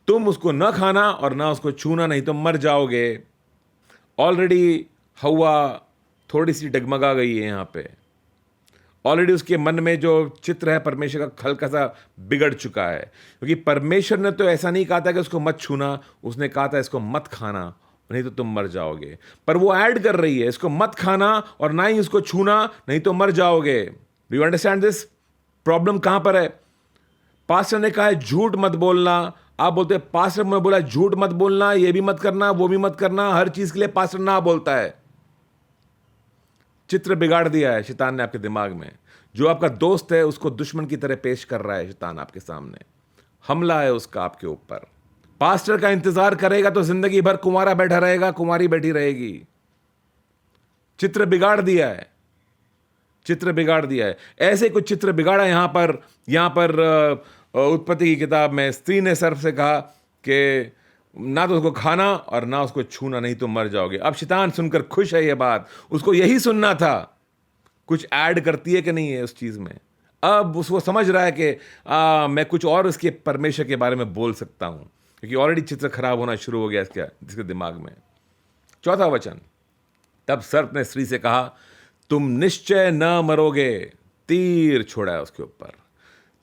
तुम उसको न खाना और ना उसको छूना, नहीं तो मर जाओगे। ऑलरेडी हव्वा थोड़ी सी डगमगा गई है यहां पे। ऑलरेडी उसके मन में जो चित्र है परमेश्वर का हल्का सा बिगड़ चुका है, क्योंकि परमेश्वर ने तो ऐसा नहीं कहा था कि उसको मत छूना, उसने कहा था इसको मत खाना नहीं तो तुम मर जाओगे। पर वो ऐड कर रही है, इसको मत खाना और ना ही इसको छूना, नहीं तो मर जाओगे। Do you understand this? Problem कहां पर है? पास्टर ने कहा है झूठ मत बोलना। आप बोलते हैं पास्टर ने बोला झूठ मत बोलना, ये भी मत करना, वो भी मत करना, हर चीज के लिए पास्टर ना बोलता है। चित्र बिगाड़ दिया है शैतान ने आपके दिमाग में। जो आपका दोस्त है उसको दुश्मन की तरह पेश कर रहा है शैतान आपके सामने। हमला है उसका आपके ऊपर। पास्टर का इंतजार करेगा तो जिंदगी भर कुंवारा बैठा रहेगा, कुंवारी बैठी रहेगी। चित्र बिगाड़ दिया है, चित्र बिगाड़ दिया है। ऐसे कुछ चित्र बिगाड़ा यहां पर उत्पत्ति की किताब में। स्त्री ने सर्प से कहा कि ना तो उसको खाना और ना उसको छूना, नहीं तो मर जाओगे। अब शैतान सुनकर खुश है ये बात, उसको यही सुनना था। कुछ ऐड करती है कि नहीं है उस चीज में। अब उसको समझ रहा है कि मैं कुछ और इसके परमेश्वर के बारे में बोल सकता हूं, क्योंकि ऑलरेडी चित्र खराब होना शुरू हो गया इसके दिमाग में। 4था वचन, तब सर्प ने स्त्री से कहा, तुम निश्चय न मरोगे। तीर छोड़ा है उसके ऊपर।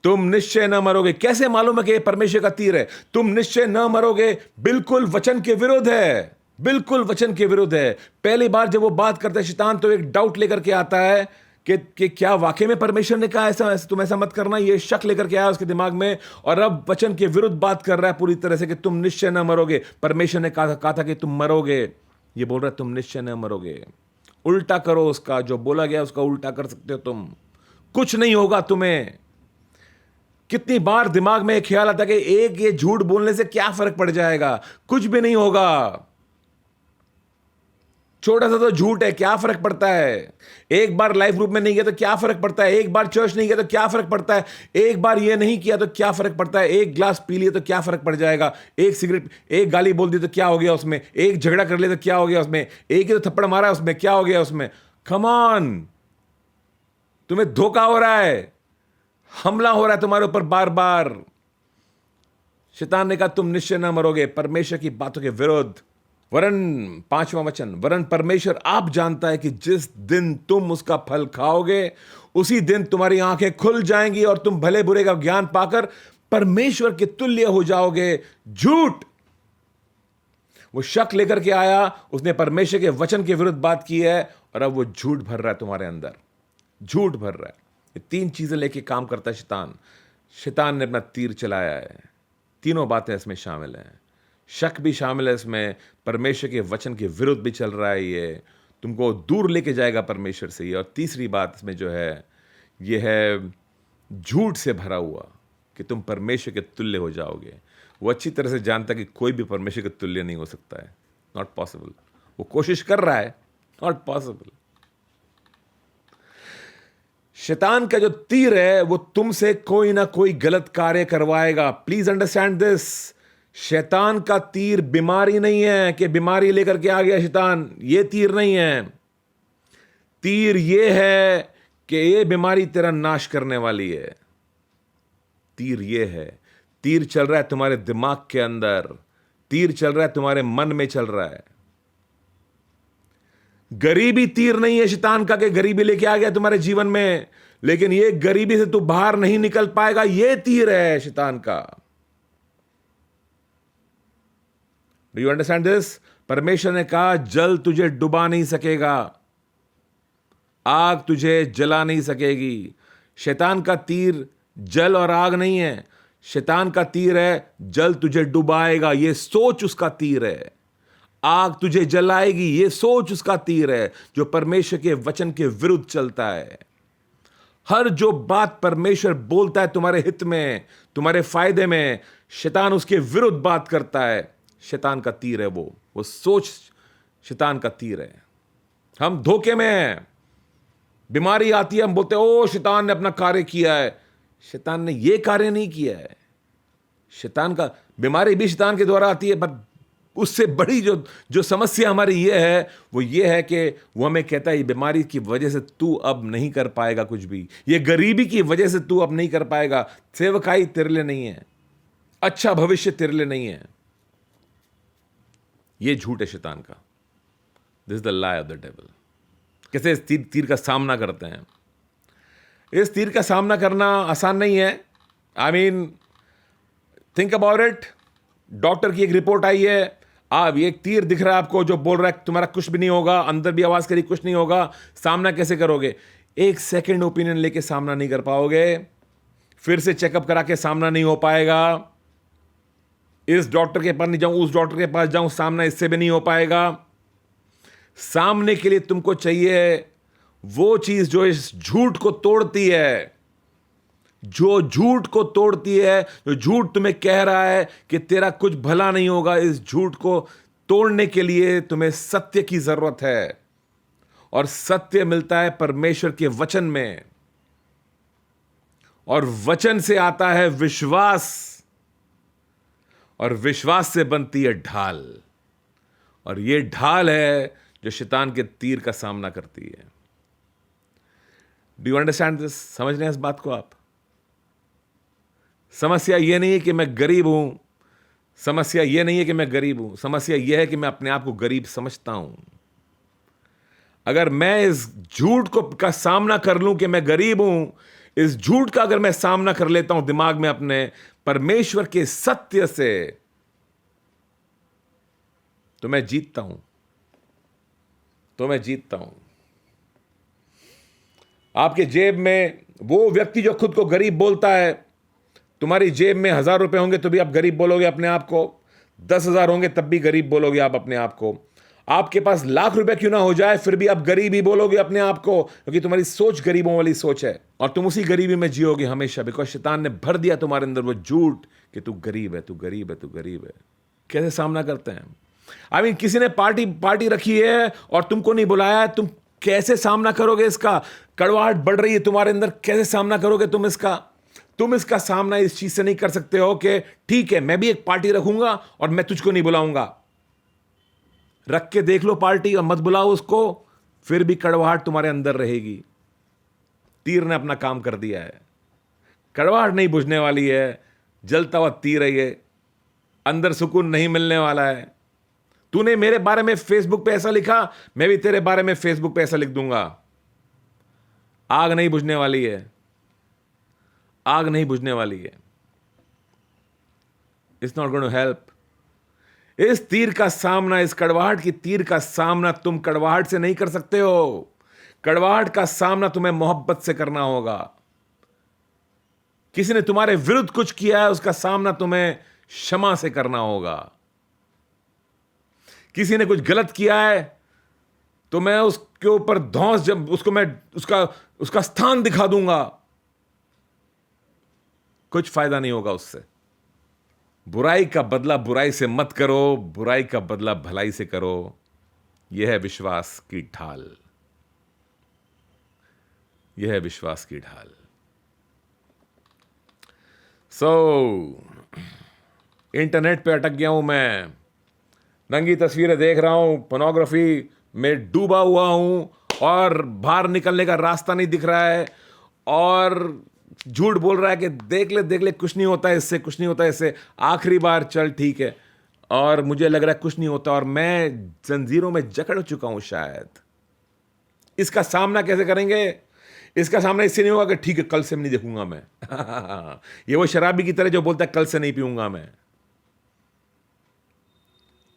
तुम निश्चय न मरोगे। कैसे मालूम है कि ये परमेश्वर का तीर है? तुम निश्चय न मरोगे बिल्कुल वचन के विरुद्ध है, बिल्कुल वचन के विरुद्ध है। पहली बार जब वो बात करता है शैतान, तो एक डाउट लेकर के आता है कि क्या वाकई में परमेश्वर ने कहा ऐसा, तुम ऐसा मत करना, ये शक लेकर के आया उसके दिमाग में, और अब वचन के विरुद्ध बात कर रहा है पूरी तरह से कि तुम निश्चय न मरोगे। परमेश्वर ने कहा था कि तुम मरोगे, ये बोल रहा है तुम निश्चय न मरोगे। उल्टा करो उसका, जो बोला गया उसका उल्टा कर सकते हो तुम, कुछ नहीं होगा तुम्हें। कितनी बार दिमाग में एक ख्याल आता है कि एक ये झूठ बोलने से क्या फर्क पड़ जाएगा, कुछ भी नहीं होगा, छोटा सा तो झूठ है, क्या फर्क पड़ता है। एक बार लाइफ ग्रुप में नहीं गया तो क्या फर्क पड़ता है, एक बार चर्च नहीं गया तो क्या फर्क पड़ता है, एक बार ये नहीं किया तो क्या फर्क पड़ता है, एक ग्लास पी लिया तो क्या फर्क पड़ जाएगा, एक सिगरेट, एक गाली बोल दी तो क्या हो गया उसमें, एक झगड़ा कर लिया तो क्या हो गया उसमें, एक ही तो थप्पड़ मारा उसमें, क्या हो गया उसमें। कम ऑन, तुम्हें धोखा हो रहा है, हमला हो रहा है तुम्हारे ऊपर बार बार। शैतान ने कहा तुम निश्चय ना मरोगे, परमेश्वर की बातों के विरुद्ध। वरन 5वां वचन, वरन परमेश्वर आप जानता है कि जिस दिन तुम उसका फल खाओगे उसी दिन तुम्हारी आंखें खुल जाएंगी और तुम भले बुरे का ज्ञान पाकर परमेश्वर के तुल्य हो जाओगे। झूठ, वो शक लेकर के आया, उसने परमेश्वर के वचन के विरुद्ध बात की है और अब वो झूठ भर रहा है तुम्हारे अंदर, झूठ भर रहा है। ये 3 चीजें लेके काम करता है शैतान। शैतान ने अपना तीर चलाया है, तीनों बातें इसमें शामिल हैं। शक भी शामिल है इसमें, परमेश्वर के वचन के विरुद्ध भी चल रहा है, ये तुमको दूर लेके जाएगा परमेश्वर से। और तीसरी बात इसमें जो है, ये है झूठ से भरा हुआ कि तुम परमेश्वर के तुल्य हो जाओगे। वो अच्छी तरह से जानता है कि कोई भी परमेश्वर के तुल्य नहीं हो सकता है, नॉट पॉसिबल। वो कोशिश कर रहा है, नॉट पॉसिबल। शैतान का जो तीर है वो तुमसे कोई ना कोई गलत कार्य करवाएगा। Please understand this. शैतान का तीर बीमारी नहीं है कि बीमारी लेकर के आ गया शैतान, ये तीर नहीं है। तीर ये है कि ये बीमारी तेरा नाश करने वाली है। तीर ये है, तीर चल रहा है तुम्हारे दिमाग के अंदर, तीर चल रहा है तुम्हारे मन में चल रहा है। गरीबी तीर नहीं है शैतान का कि गरीबी लेके आ गया तुम्हारे जीवन में, लेकिन ये गरीबी से तू बाहर नहीं निकल पाएगा, ये तीर है शैतान का। Do you understand this? परमेश्वर ने कहा जल तुझे डुबा नहीं सकेगा, आग तुझे जला नहीं सकेगी। शैतान का तीर जल और आग नहीं है, शैतान का तीर है जल तुझे डुबाएगा, ये सोच उसका तीर है। आग तुझे जलाएगी, ये सोच उसका तीर है, जो परमेश्वर के वचन के विरुद्ध चलता है। हर जो बात परमेश्वर बोलता है तुम्हारे हित में, तुम्हारे फायदे में, शैतान उसके विरुद्ध बात करता है। शैतान का तीर है वो सोच शैतान का तीर है। हम धोखे में हैं, बीमारी आती है, हम बोलते हैं ओ शैतान ने अपना कार्य किया है। शैतान ने ये कार्य नहीं किया है। शैतान का, बीमारी भी शैतान के द्वारा आती है, पर उससे बड़ी जो समस्या हमारी ये है, वो ये है कि वो हमें कहता है ये बीमारी की वजह से तू अब नहीं कर पाएगा कुछ भी, ये गरीबी की वजह से तू अब नहीं कर पाएगा, सेवकाई तेरे लिए नहीं है, अच्छा भविष्य तेरे लिए नहीं है। ये झूठ है शैतान का। This is the lie of the devil. कैसे इस तीर का सामना करते हैं? इस तीर का सामना करना आसान नहीं है। I mean think about it. Doctor की एक रिपोर्ट आई है, अब एक तीर दिख रहा है आपको जो बोल रहा है तुम्हारा कुछ भी नहीं होगा, अंदर भी आवाज करी कुछ नहीं होगा, सामना कैसे करोगे? एक सेकंड ओपिनियन लेके सामना नहीं कर पाओगे, फिर से चेकअप करा के सामना नहीं हो पाएगा, इस डॉक्टर के पास नहीं जाऊं उस डॉक्टर के पास जाऊं, सामना इससे भी नहीं हो पाएगा। सामने के लिए तुमको चाहिए वो चीज जो इस झूठ को तोड़ती है, जो झूठ को तोड़ती है, जो झूठ तुम्हें कह रहा है कि तेरा कुछ भला नहीं होगा। इस झूठ को तोड़ने के लिए तुम्हें सत्य की जरूरत है, और सत्य मिलता है परमेश्वर के वचन में, और वचन से आता है विश्वास, और विश्वास से बनती है ढाल, और ये ढाल है जो शैतान के तीर का सामना करती है। Do you understand this? समझ रहे हैं इस बात को आप? समस्या यह नहीं है कि मैं गरीब हूं, समस्या यह नहीं है कि मैं गरीब हूं, समस्या यह है कि मैं अपने आप को गरीब समझता हूं। अगर मैं इस झूठ को का सामना कर लूं कि मैं गरीब हूं, इस झूठ का अगर मैं सामना कर लेता हूं दिमाग में अपने परमेश्वर के सत्य से, तो मैं जीतता हूं, आपके जेब में वो व्यक्ति जो खुद को गरीब बोलता है, तुम्हारी जेब में 1,000 रुपए होंगे तो भी आप गरीब बोलोगे अपने आप को, 10,000 होंगे तब भी गरीब बोलोगे आप अपने आप को, आपके पास लाख रुपए क्यों ना हो जाए फिर भी आप गरीब ही बोलोगे अपने आप को, क्योंकि तुम्हारी सोच गरीबों वाली सोच है और तुम उसी गरीबी में जियोगे हमेशा, बिकॉज शैतान ने भर दिया तुम्हारे अंदर वो झूठ कि तू गरीब है, तू गरीब है, तू गरीब है। कैसे सामना करते हैं? आई मीन किसी ने पार्टी रखी है और तुमको नहीं बुलाया है, तुम कैसे सामना करोगे इसका? कड़वाहट बढ़ रही है तुम्हारे अंदर, कैसे सामना करोगे तुम इसका? तुम इसका सामना इस चीज से नहीं कर सकते हो कि ठीक है मैं भी एक पार्टी रखूंगा और मैं तुझको नहीं बुलाऊंगा। रख के देख लो पार्टी और मत बुलाओ उसको, फिर भी कड़वाहट तुम्हारे अंदर रहेगी। तीर ने अपना काम कर दिया है, कड़वाहट नहीं बुझने वाली है, जलता हुआ तीर है ये, अंदर सुकून नहीं मिलने वाला है। तूने मेरे बारे में फेसबुक पे ऐसा लिखा, मैं भी तेरे बारे में फेसबुक पे ऐसा लिख दूंगा। आग नहीं बुझने वाली है, आग नहीं बुझने वाली है। It's not going to help. इस तीर का सामना, इस कड़वाहट की तीर का सामना तुम कड़वाहट से नहीं कर सकते हो। कड़वाहट का सामना तुम्हें मोहब्बत से करना होगा। किसी ने तुम्हारे विरुद्ध कुछ किया है, उसका सामना तुम्हें क्षमा से करना होगा। किसी ने कुछ गलत किया है तो मैं उसके ऊपर धौंस, जब उसको मैं उसका स्थान दिखा दूंगा, कुछ फायदा नहीं होगा उससे। बुराई का बदला बुराई से मत करो, बुराई का बदला भलाई से करो। यह है विश्वास की ढाल, यह है विश्वास की ढाल। इंटरनेट पे अटक गया हूं मैं, नंगी तस्वीरें देख रहा हूं, पोर्नोग्राफी में डूबा हुआ हूं और बाहर निकलने का रास्ता नहीं दिख रहा है, और झूठ बोल रहा है कि देख ले कुछ नहीं होता है इससे, कुछ नहीं होता है इससे, आखिरी बार चल ठीक है, और मुझे लग रहा है कुछ नहीं होता और मैं जंजीरों में जकड़ चुका हूं शायद। इसका सामना कैसे करेंगे? इसका सामना इससे नहीं होगा कि ठीक है कल से नहीं देखूंगा मैं ये वो शराबी की तरह जो बोलता है कल से नहीं पीऊंगा मैं।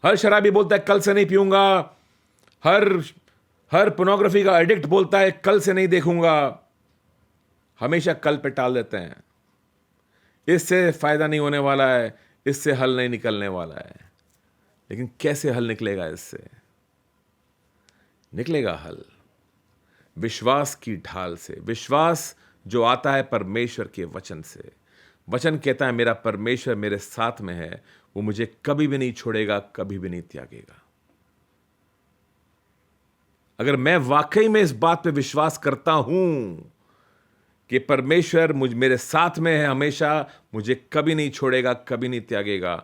हर शराबी बोलता है कल से नहीं पीऊंगा, हर पोर्नोग्राफी का एडिक्ट बोलता है कल से नहीं देखूंगा। हमेशा कल पे टाल देते हैं। इससे फायदा नहीं होने वाला है, इससे हल नहीं निकलने वाला है। लेकिन कैसे हल निकलेगा? इससे निकलेगा हल विश्वास की ढाल से। विश्वास जो आता है परमेश्वर के वचन से। वचन कहता है मेरा परमेश्वर मेरे साथ में है, वो मुझे कभी भी नहीं छोड़ेगा, कभी भी नहीं त्यागेगा। अगर मैं वाकई में इस बात पे विश्वास करता हूं कि परमेश्वर मेरे साथ में है हमेशा, मुझे कभी नहीं छोड़ेगा, कभी नहीं त्यागेगा,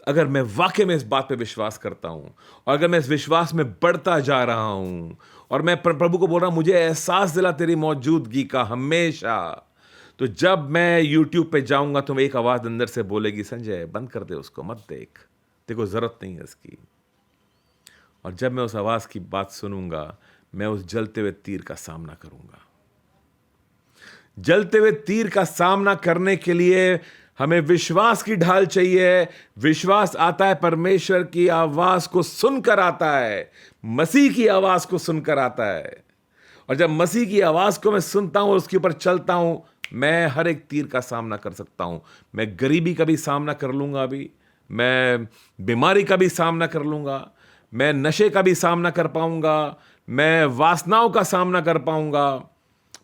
अगर मैं वाकई में इस बात पे विश्वास करता हूं और अगर मैं इस विश्वास में बढ़ता जा रहा हूं और मैं प्रभु को बोल रहा हूं मुझे एहसास दिला तेरी मौजूदगी का हमेशा, तो जब मैं YouTube पे जाऊंगा तो एक आवाज अंदर से बोलेगी संजय बंद कर दे उसको, मत देख, तेरे को जरूरत नहीं है इसकी। और जब मैं उस आवाज की बात सुनूंगा, मैं उस जलते हुए तीर का सामना करूंगा। जलते हुए तीर का सामना करने के लिए हमें विश्वास की ढाल चाहिए। विश्वास आता है परमेश्वर की आवाज को सुनकर आता है, मसीह की आवाज को सुनकर आता है। और जब मसीह की आवाज को मैं सुनता हूं और उसके ऊपर चलता हूं, मैं हर एक तीर का सामना कर सकता हूं। मैं गरीबी का भी सामना कर लूंगा, अभी मैं बीमारी का भी सामना कर लूंगा, मैं नशे का भी सामना कर पाऊंगा, मैं वासनाओं का सामना कर पाऊंगा,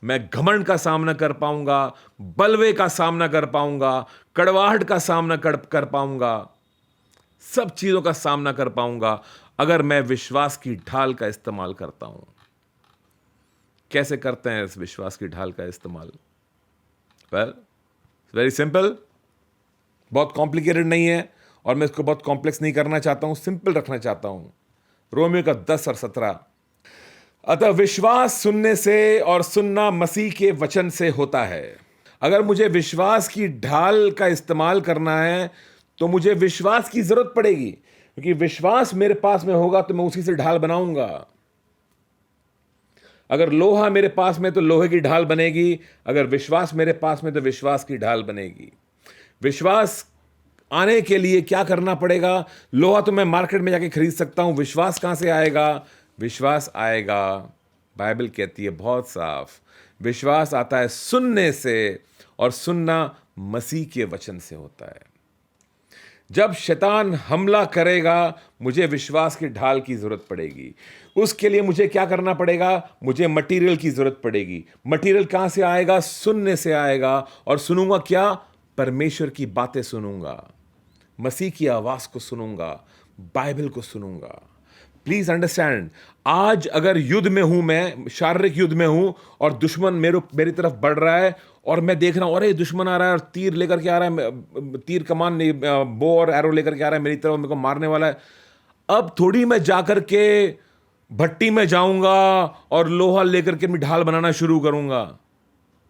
मैं घमंड का सामना कर पाऊंगा, बलवे का सामना कर पाऊंगा, कड़वाहट का सामना कर पाऊंगा, सब चीजों का सामना कर पाऊंगा अगर मैं विश्वास की ढाल का इस्तेमाल करता हूं। कैसे करते हैं इस विश्वास की ढाल का इस्तेमाल? वेल, वेरी सिंपल, बहुत कॉम्प्लिकेटेड नहीं है और मैं इसको बहुत कॉम्प्लेक्स नहीं करना चाहता हूं, सिंपल रखना चाहता हूं। रोमियो का 10 और 17, अतः विश्वास सुनने से और सुनना मसीह के वचन से होता है। अगर मुझे विश्वास की ढाल का इस्तेमाल करना है तो मुझे विश्वास की जरूरत पड़ेगी, क्योंकि विश्वास मेरे पास में होगा तो मैं उसी से ढाल बनाऊंगा। अगर लोहा मेरे पास में तो लोहे की ढाल बनेगी, अगर विश्वास मेरे पास में तो विश्वास की ढाल बनेगी। विश्वास आने के लिए क्या करना पड़ेगा? लोहा तो मैं मार्केट में जाके खरीद सकता हूं, विश्वास कहां से आएगा? विश्वास आएगा, बाइबल कहती है बहुत साफ, विश्वास आता है सुनने से, और सुनना मसीह के वचन से होता है। जब शैतान हमला करेगा, मुझे विश्वास की ढाल की जरूरत पड़ेगी। उसके लिए मुझे क्या करना पड़ेगा? मुझे मटेरियल की जरूरत पड़ेगी। मटेरियल कहां से आएगा? सुनने से आएगा। और सुनूंगा क्या? परमेश्वर की बातें सुनूंगा, मसीह की आवाज को सुनूंगा, बाइबल को सुनूंगा। प्लीज अंडरस्टैंड, आज अगर युद्ध में हूं, मैं शारीरिक युद्ध में हूं और दुश्मन मेरी तरफ बढ़ रहा है, और मैं देख रहा हूं अरे दुश्मन आ रहा है और तीर लेकर के आ रहा है, तीर कमान बो और एरो लेकर के आ रहा है मेरी तरफ, मेरे को मारने वाला है। अब थोड़ी मैं जाकर के भट्टी में जाऊंगा और लोहा लेकर के मैं ढाल बनाना शुरू करूंगा।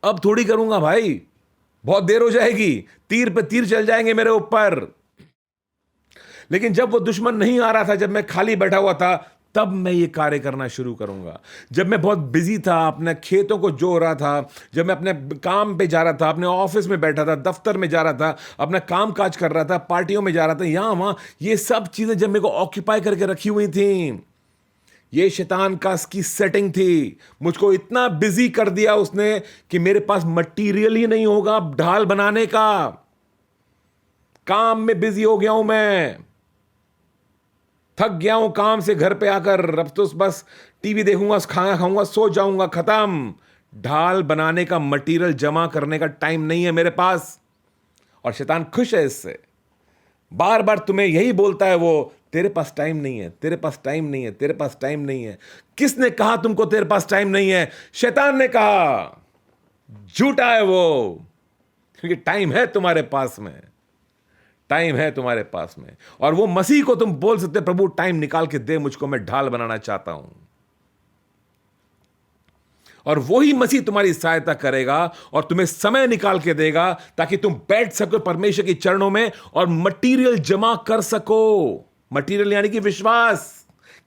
अब थोड़ी करूंगा भाई, बहुत देर हो जाएगी, तीर पे तीर चल जाएंगे मेरे ऊपर। लेकिन जब वो दुश्मन नहीं आ रहा था, जब मैं खाली बैठा हुआ था, तब मैं ये कार्य करना शुरू करूंगा। जब मैं बहुत बिजी था, अपने खेतों को जो रहा था, जब मैं अपने काम पे जा रहा था, अपने ऑफिस में बैठा था, दफ्तर में जा रहा था, अपना काम काज कर रहा था, पार्टियों में जा रहा था, यहां वहां, ये सब चीजें जब मेरे को ऑक्यूपाई करके रखी हुई थी, ये शैतान का की सेटिंग थी। मुझको इतना बिजी कर दिया उसने कि मेरे पास मटीरियल ही नहीं होगा ढाल बनाने का। काम में बिजी हो गया हूं, मैं थक गया हूं काम से घर पे आकर, अब तो बस टीवी देखूंगा, खाना खाऊंगा, सो जाऊंगा, खत्म। ढाल बनाने का मटेरियल जमा करने का टाइम नहीं है मेरे पास। और शैतान खुश है इससे, बार बार तुम्हें यही बोलता है वो, तेरे पास टाइम नहीं है, तेरे पास टाइम नहीं है, तेरे पास टाइम नहीं है। किसने कहा तुमको तेरे पास टाइम नहीं है? शैतान ने कहा। झूठा है वो, क्योंकि टाइम है तुम्हारे पास में, टाइम है तुम्हारे पास में। और वो मसीह को तुम बोल सकते, प्रभु टाइम निकाल के दे मुझको, मैं ढाल बनाना चाहता हूं। और वही मसीह तुम्हारी सहायता करेगा और तुम्हें समय निकाल के देगा ताकि तुम बैठ सको परमेश्वर के चरणों में और मटेरियल जमा कर सको। मटेरियल यानी कि विश्वास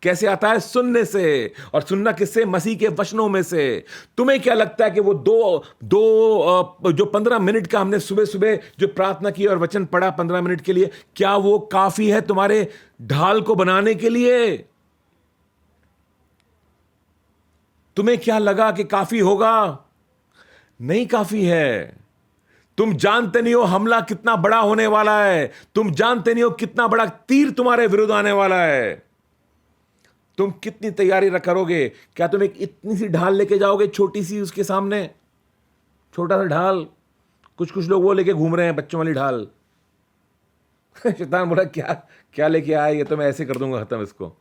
कैसे आता है? सुनने से। और सुनना किससे? मसीह के वचनों में से। तुम्हें क्या लगता है कि वो जो 15 मिनट का हमने सुबह सुबह जो प्रार्थना की और वचन पढ़ा 15 मिनट के लिए, क्या वो काफी है तुम्हारे ढाल को बनाने के लिए? तुम्हें क्या लगा कि काफी होगा? नहीं काफी है। तुम जानते नहीं हो हमला कितना बड़ा होने वाला है, तुम जानते नहीं हो कितना बड़ा तीर तुम्हारे विरुद्ध आने वाला है। तुम कितनी तैयारी करोगे? क्या तुम एक इतनी सी ढाल लेके जाओगे, छोटी सी, उसके सामने छोटा सा ढाल? कुछ लोग वो लेके घूम रहे हैं, बच्चों वाली ढाल। शैतान बोला क्या क्या लेके आया, ये तो मैं ऐसे कर दूंगा खत्म इसको।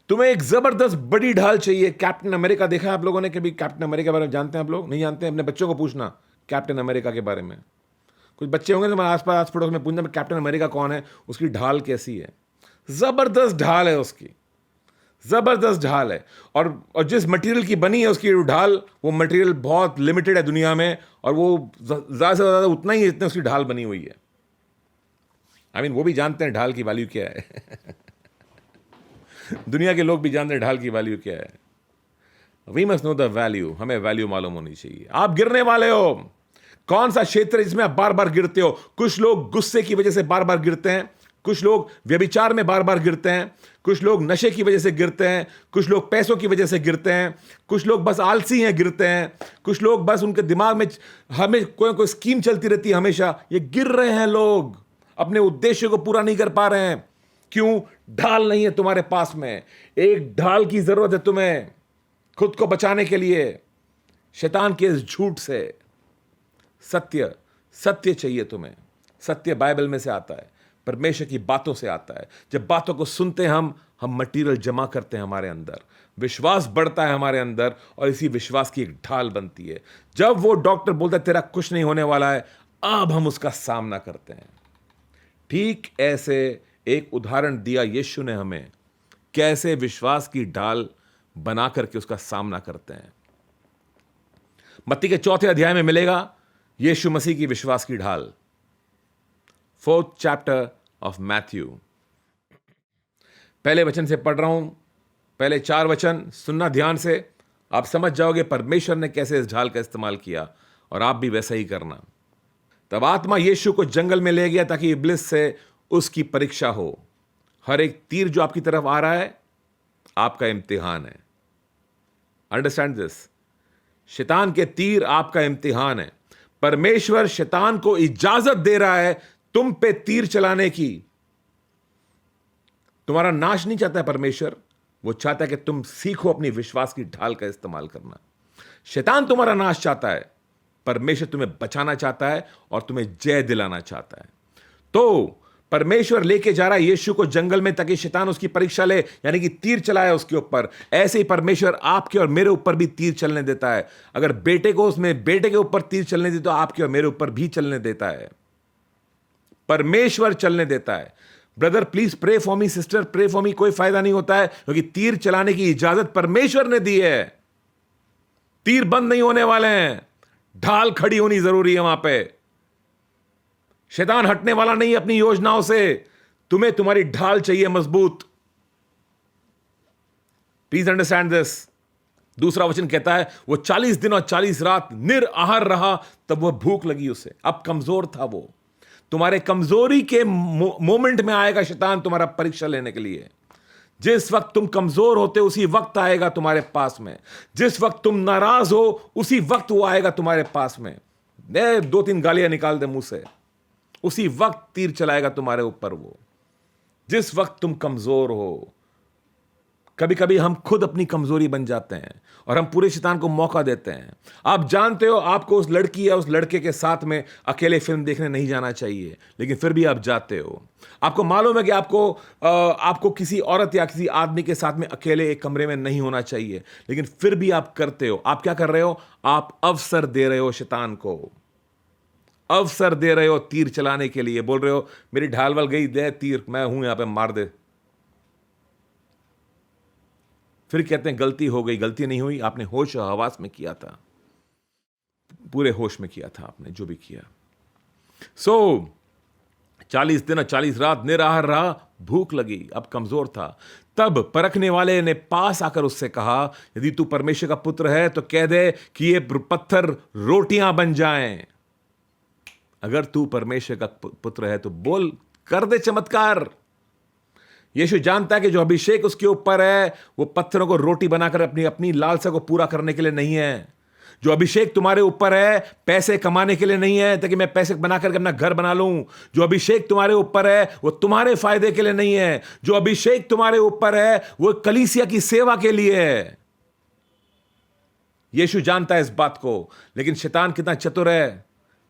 तुम्हें एक जबरदस्त बड़ी ढाल चाहिए। कैप्टन अमेरिका देखा है आप लोगों ने कभी? कैप्टन अमेरिका के बारे में जानते हैं आप लोग? नहीं जानते? अपने बच्चों को पूछना कैप्टन अमेरिका के बारे में। कुछ बच्चे होंगे तो आस पड़ोस में पूछना कैप्टन अमेरिका कौन है, उसकी ढाल कैसी है। जबरदस्त ढाल है उसकी, जबरदस्त ढाल है। और जिस मटेरियल की बनी है उसकी ढाल, वो मटेरियल बहुत लिमिटेड है दुनिया में, और वो ज्यादा से ज्यादा उतना ही इतने उसकी ढाल बनी हुई है। आई मीन वो भी जानते हैं ढाल की वैल्यू क्या है। दुनिया के लोग भी जानते हैं ढाल की वैल्यू क्या है। We must know the value, हमें वैल्यू मालूम होनी चाहिए। आप गिरने वाले हो, कौन सा क्षेत्र है जिसमें आप बार बार गिरते हो? कुछ लोग गुस्से की वजह से बार बार गिरते हैं, कुछ लोग व्यभिचार में बार बार गिरते हैं, कुछ लोग नशे की वजह से गिरते हैं, कुछ लोग पैसों की वजह से गिरते हैं, कुछ लोग बस आलसी हैं गिरते हैं, कुछ लोग बस उनके दिमाग में हमें कोई स्कीम चलती रहती है हमेशा, ये गिर रहे हैं लोग, अपने उद्देश्य को पूरा नहीं कर पा रहे हैं। क्यों? ढाल नहीं है तुम्हारे पास में। एक ढाल की जरूरत है तुम्हें खुद को बचाने के लिए शैतान के इस झूठ से। सत्य, सत्य चाहिए तुम्हें। सत्य बाइबल में से आता है, परमेश्वर की बातों से आता है। जब बातों को सुनते हैं हम मटेरियल जमा करते हैं हमारे अंदर, विश्वास बढ़ता है हमारे अंदर, और इसी विश्वास की एक ढाल बनती है। जब वो डॉक्टर बोलता है तेरा कुछ नहीं होने वाला है, अब हम उसका सामना करते हैं। ठीक ऐसे एक उदाहरण दिया यीशु ने हमें, कैसे विश्वास की ढाल बना करके उसका सामना करते हैं। मत्ती के 4 अध्याय में मिलेगा यीशु मसीह की विश्वास की ढाल। 4th chapter ऑफ मैथ्यू, पहले वचन से पढ़ रहा हूं, पहले 4 वचन सुनना ध्यान से, आप समझ जाओगे परमेश्वर ने कैसे इस ढाल का इस्तेमाल किया, और आप भी वैसा ही करना। तब आत्मा यीशु को जंगल में ले गया ताकि इब्लिस से उसकी परीक्षा हो। हर एक तीर जो आपकी तरफ आ रहा है आपका इम्तिहान है। Understand this. शैतान के तीर आपका इम्तिहान है। परमेश्वर शैतान को इजाजत दे रहा है तुम पे तीर चलाने की। तुम्हारा नाश नहीं चाहता है परमेश्वर, वो चाहता है कि तुम सीखो अपनी विश्वास की ढाल का इस्तेमाल करना। शैतान तुम्हारा नाश चाहता है, परमेश्वर तुम्हें बचाना चाहता है और तुम्हें जय दिलाना चाहता है। तो परमेश्वर लेके जा रहा है यीशु को जंगल में ताकि शैतान उसकी परीक्षा ले, यानी कि तीर चलाए उसके ऊपर। ऐसे ही परमेश्वर आपके और मेरे ऊपर भी तीर चलने देता है। अगर बेटे को उसमें बेटे के ऊपर तीर चलने दे तो आपके और मेरे ऊपर भी चलने देता है। परमेश्वर चलने देता है। Brother please pray for me, sister pray for me. कोई फायदा नहीं होता है, क्योंकि तीर चलाने की इजाजत परमेश्वर ने दी है। तीर बंद नहीं होने वाले हैं, ढाल खड़ी होनी जरूरी है वहां पे। शैतान हटने वाला नहीं है अपनी योजनाओं से। तुम्हें तुम्हारी ढाल चाहिए मजबूत। Please understand this. दूसरा वचन कहता है वो 40 दिन और 40 रात निराहार रहा, तब वह भूख लगी उसे। अब कमजोर था वो। तुम्हारे कमजोरी के मोमेंट में आएगा शैतान तुम्हारा परीक्षा लेने के लिए। जिस वक्त तुम कमजोर होते उसी वक्त आएगा तुम्हारे पास में। जिस वक्त तुम नाराज हो उसी वक्त वो आएगा तुम्हारे पास में। 2-3 गालियां निकाल दे मुंह से, उसी वक्त तीर चलाएगा तुम्हारे ऊपर वो। जिस वक्त तुम कमजोर हो। कभी कभी हम खुद अपनी कमजोरी बन जाते हैं और हम पूरे शैतान को मौका देते हैं। आप जानते हो आपको उस लड़की या उस लड़के के साथ में अकेले फिल्म देखने नहीं जाना चाहिए, लेकिन फिर भी आप जाते हो। आपको मालूम है कि आपको किसी औरत या किसी आदमी के साथ में अकेले एक कमरे में नहीं होना चाहिए, लेकिन फिर भी आप करते हो। आप क्या कर रहे हो? आप अवसर दे रहे हो शैतान को। अवसर दे रहे हो तीर चलाने के लिए। बोल रहे हो मेरी ढाल वाल गई, दे तीर, मैं हूं यहां पे, मार दे। फिर कहते हैं गलती हो गई। गलती नहीं हुई, आपने होश और हवास में किया था, पूरे होश में किया था आपने जो भी किया। 40 दिन और 40 रात निराहार रहा, भूख लगी, अब कमजोर था। तब परखने वाले ने पास आकर उससे कहा, यदि तू परमेश्वर का पुत्र है तो कह दे कि ये पत्थर रोटियां बन जाएं। अगर तू परमेश्वर का पुत्र है तो बोल, कर दे चमत्कार। यीशु जानता है कि जो अभिषेक उसके ऊपर है वो पत्थरों को रोटी बनाकर अपनी लालसा को पूरा करने के लिए नहीं है। जो अभिषेक तुम्हारे ऊपर है पैसे कमाने के लिए नहीं है ताकि मैं पैसे बनाकर अपना घर बना लूं। जो अभिषेक तुम्हारे ऊपर है वो तुम्हारे फायदे के लिए नहीं है। जो अभिषेक तुम्हारे ऊपर है वो कलीसिया की सेवा के लिए है। यीशु जानता है इस बात को, लेकिन शैतान कितना चतुर है।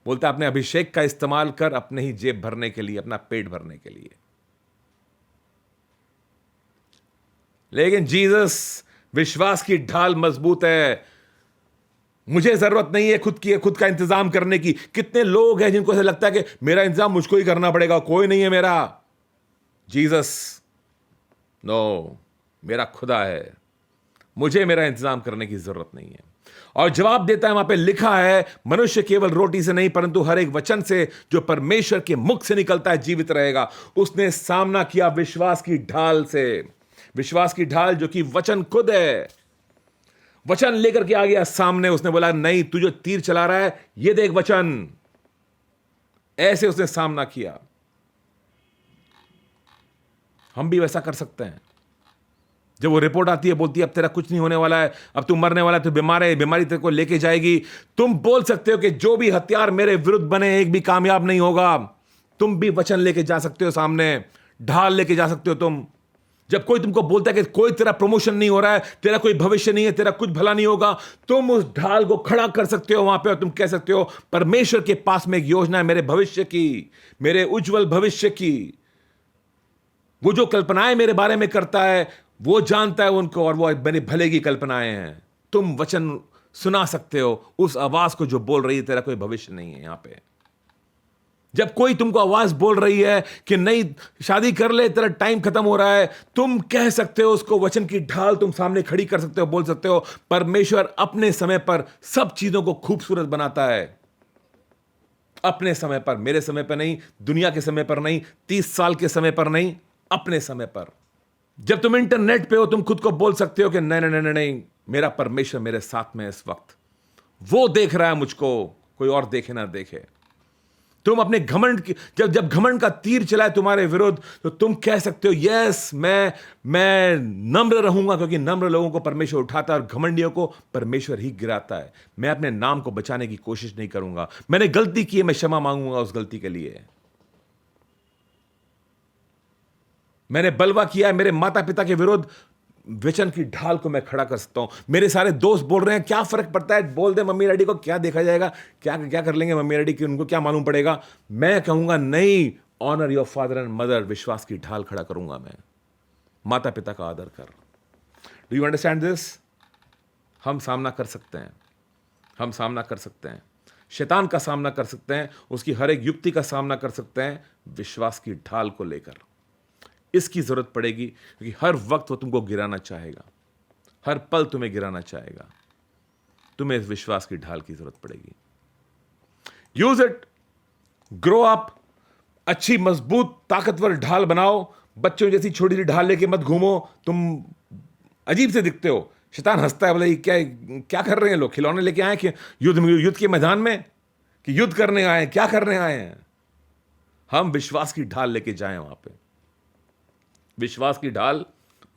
बोलता है अपने अभिषेक का इस्तेमाल कर अपने ही जेब भरने के लिए, अपना पेट भरने के लिए। लेकिन जीसस विश्वास की ढाल मजबूत है। मुझे जरूरत नहीं है खुद का इंतजाम करने की। कितने लोग हैं जिनको ऐसा लगता है कि मेरा इंतजाम मुझको ही करना पड़ेगा, कोई नहीं है मेरा। जीसस नो, मेरा खुदा है, मुझे मेरा इंतजाम करने की जरूरत नहीं है। और जवाब देता है, वहां पे लिखा है मनुष्य केवल रोटी से नहीं परंतु हर एक वचन से जो परमेश्वर के मुख से निकलता है जीवित रहेगा। उसने सामना किया विश्वास की ढाल से। विश्वास की ढाल जो कि वचन खुद है। वचन लेकर के आ गया सामने। उसने बोला नहीं, तू जो तीर चला रहा है ये देख वचन। ऐसे उसने सामना किया। हम भी वैसा कर सकते हैं। जब वो रिपोर्ट आती है बोलती है अब तेरा कुछ नहीं होने वाला है, अब तू मरने वाला है, तू बीमार है, बीमारी तेरे को लेके जाएगी, तुम बोल सकते हो कि जो भी हथियार मेरे विरुद्ध बने एक भी कामयाब नहीं होगा। तुम भी वचन लेके जा सकते हो सामने, ढाल लेके जा सकते हो तुम। जब कोई तुमको बोलता है कि कोई तेरा प्रमोशन नहीं हो रहा है, तेरा कोई भविष्य नहीं है, तेरा कुछ भला नहीं होगा, तुम उस ढाल को खड़ा कर सकते हो वहां पे और तुम कह सकते हो परमेश्वर के पास में एक योजना है मेरे भविष्य की, मेरे उज्जवल भविष्य की। वो जो कल्पनाएं मेरे बारे में करता है वो जानता है उनको, और वो मेरे भले की कल्पनाएं हैं। तुम वचन सुना सकते हो उस आवाज को जो बोल रही है तेरा कोई भविष्य नहीं है यहां पे। जब कोई तुमको आवाज बोल रही है कि नहीं शादी कर ले, तेरा टाइम खत्म हो रहा है, तुम कह सकते हो उसको, वचन की ढाल तुम सामने खड़ी कर सकते हो, बोल सकते हो परमेश्वर अपने समय पर सब चीजों को खूबसूरत बनाता है। अपने समय पर, मेरे समय पर नहीं, दुनिया के समय पर नहीं, 30 साल के समय पर नहीं, अपने समय पर। जब तुम इंटरनेट पे हो तुम खुद को बोल सकते हो कि नहीं नहीं नहीं नहीं, मेरा परमेश्वर मेरे साथ में है इस वक्त, वो देख रहा है मुझको, कोई और देखे ना देखे। तुम अपने घमंड की जब जब घमंड का तीर चलाए तुम्हारे विरुद्ध, तो तुम कह सकते हो यस, मैं नम्र रहूंगा, क्योंकि नम्र लोगों को परमेश्वर उठाता है और घमंडियों को परमेश्वर ही गिराता है। मैं अपने नाम को बचाने की कोशिश नहीं करूंगा। मैंने गलती की है, मैं क्षमा मांगूंगा उस गलती के लिए। मैंने बलवा किया है, मेरे माता पिता के विरुद्ध वचन की ढाल को मैं खड़ा कर सकता हूं। मेरे सारे दोस्त बोल रहे हैं, क्या फर्क पड़ता है, बोल दे मम्मी डैडी को, क्या देखा जाएगा, क्या क्या कर लेंगे मम्मी डैडी की, उनको क्या मालूम पड़ेगा। मैं कहूंगा नहीं, honour your father and mother, विश्वास की ढाल खड़ा करूंगा मैं। माता पिता का आदर कर। Do you understand this? हम सामना कर सकते हैं, हम सामना कर सकते हैं, शैतान का सामना कर सकते हैं, उसकी हर एक युक्ति का सामना कर सकते हैं, विश्वास की ढाल को लेकर। इसकी जरूरत पड़ेगी, क्योंकि हर वक्त वो तुमको गिराना चाहेगा, हर पल तुम्हें गिराना चाहेगा। तुम्हें इस विश्वास की ढाल की जरूरत पड़ेगी। यूज इट, ग्रो अप, अच्छी मजबूत ताकतवर ढाल बनाओ। बच्चों जैसी छोटी सी ढाल लेके मत घूमो, तुम अजीब से दिखते हो। शैतान हंसता है, बोले ये क्या क्या कर रहे हैं लोग, खिलौने लेके आए कि युद्ध के मैदान में, कि युद्ध करने आए, क्या करने आए हैं। हम विश्वास की ढाल लेके जाएं वहां पे, विश्वास की ढाल,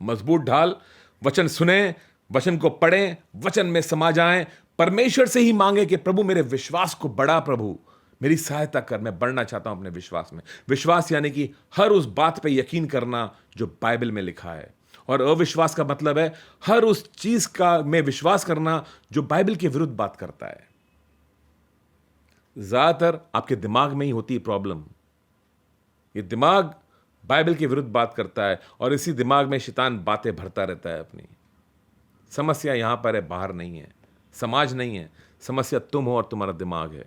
मजबूत ढाल। वचन सुने, वचन को पढ़ें, वचन में समा जाएं, परमेश्वर से ही मांगे कि प्रभु मेरे विश्वास को बढ़ा, प्रभु मेरी सहायता कर, मैं बढ़ना चाहता हूं अपने विश्वास में। विश्वास यानी कि हर उस बात पे यकीन करना जो बाइबल में लिखा है, और अविश्वास का मतलब है हर उस चीज का में विश्वास करना जो बाइबल के विरुद्ध बात करता है। ज्यादातर आपके दिमाग में ही होती है प्रॉब्लम। ये दिमाग बाइबल के विरुद्ध बात करता है, और इसी दिमाग में शैतान बातें भरता रहता है अपनी। समस्या यहां पर है, बाहर नहीं है, समाज नहीं है, समस्या तुम हो और तुम्हारा दिमाग है।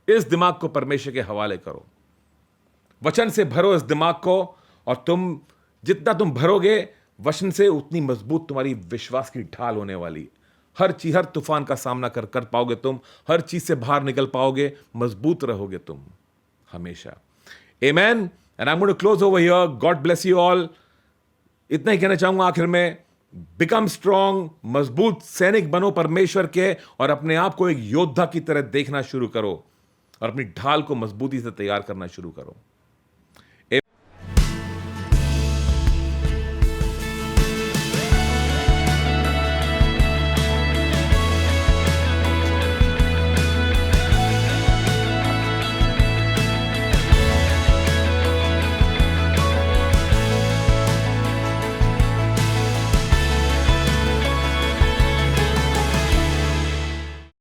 इस दिमाग को परमेश्वर के हवाले करो, वचन से भरो इस दिमाग को, और तुम जितना तुम भरोगे वचन से, उतनी मजबूत तुम्हारी विश्वास की ढाल होने वाली। हर चीज, हर तूफान का सामना कर पाओगे तुम, हर चीज से बाहर निकल पाओगे, मजबूत रहोगे तुम हमेशा। आमेन। And I'm going to close over here. God bless you all. इतना ही कहना चाहूंगा आखिर में, बिकम स्ट्रांग, मजबूत सैनिक बनो परमेश्वर के, और अपने आप को एक योद्धा की तरह देखना शुरू करो, और अपनी ढाल को मजबूती से तैयार करना शुरू करो।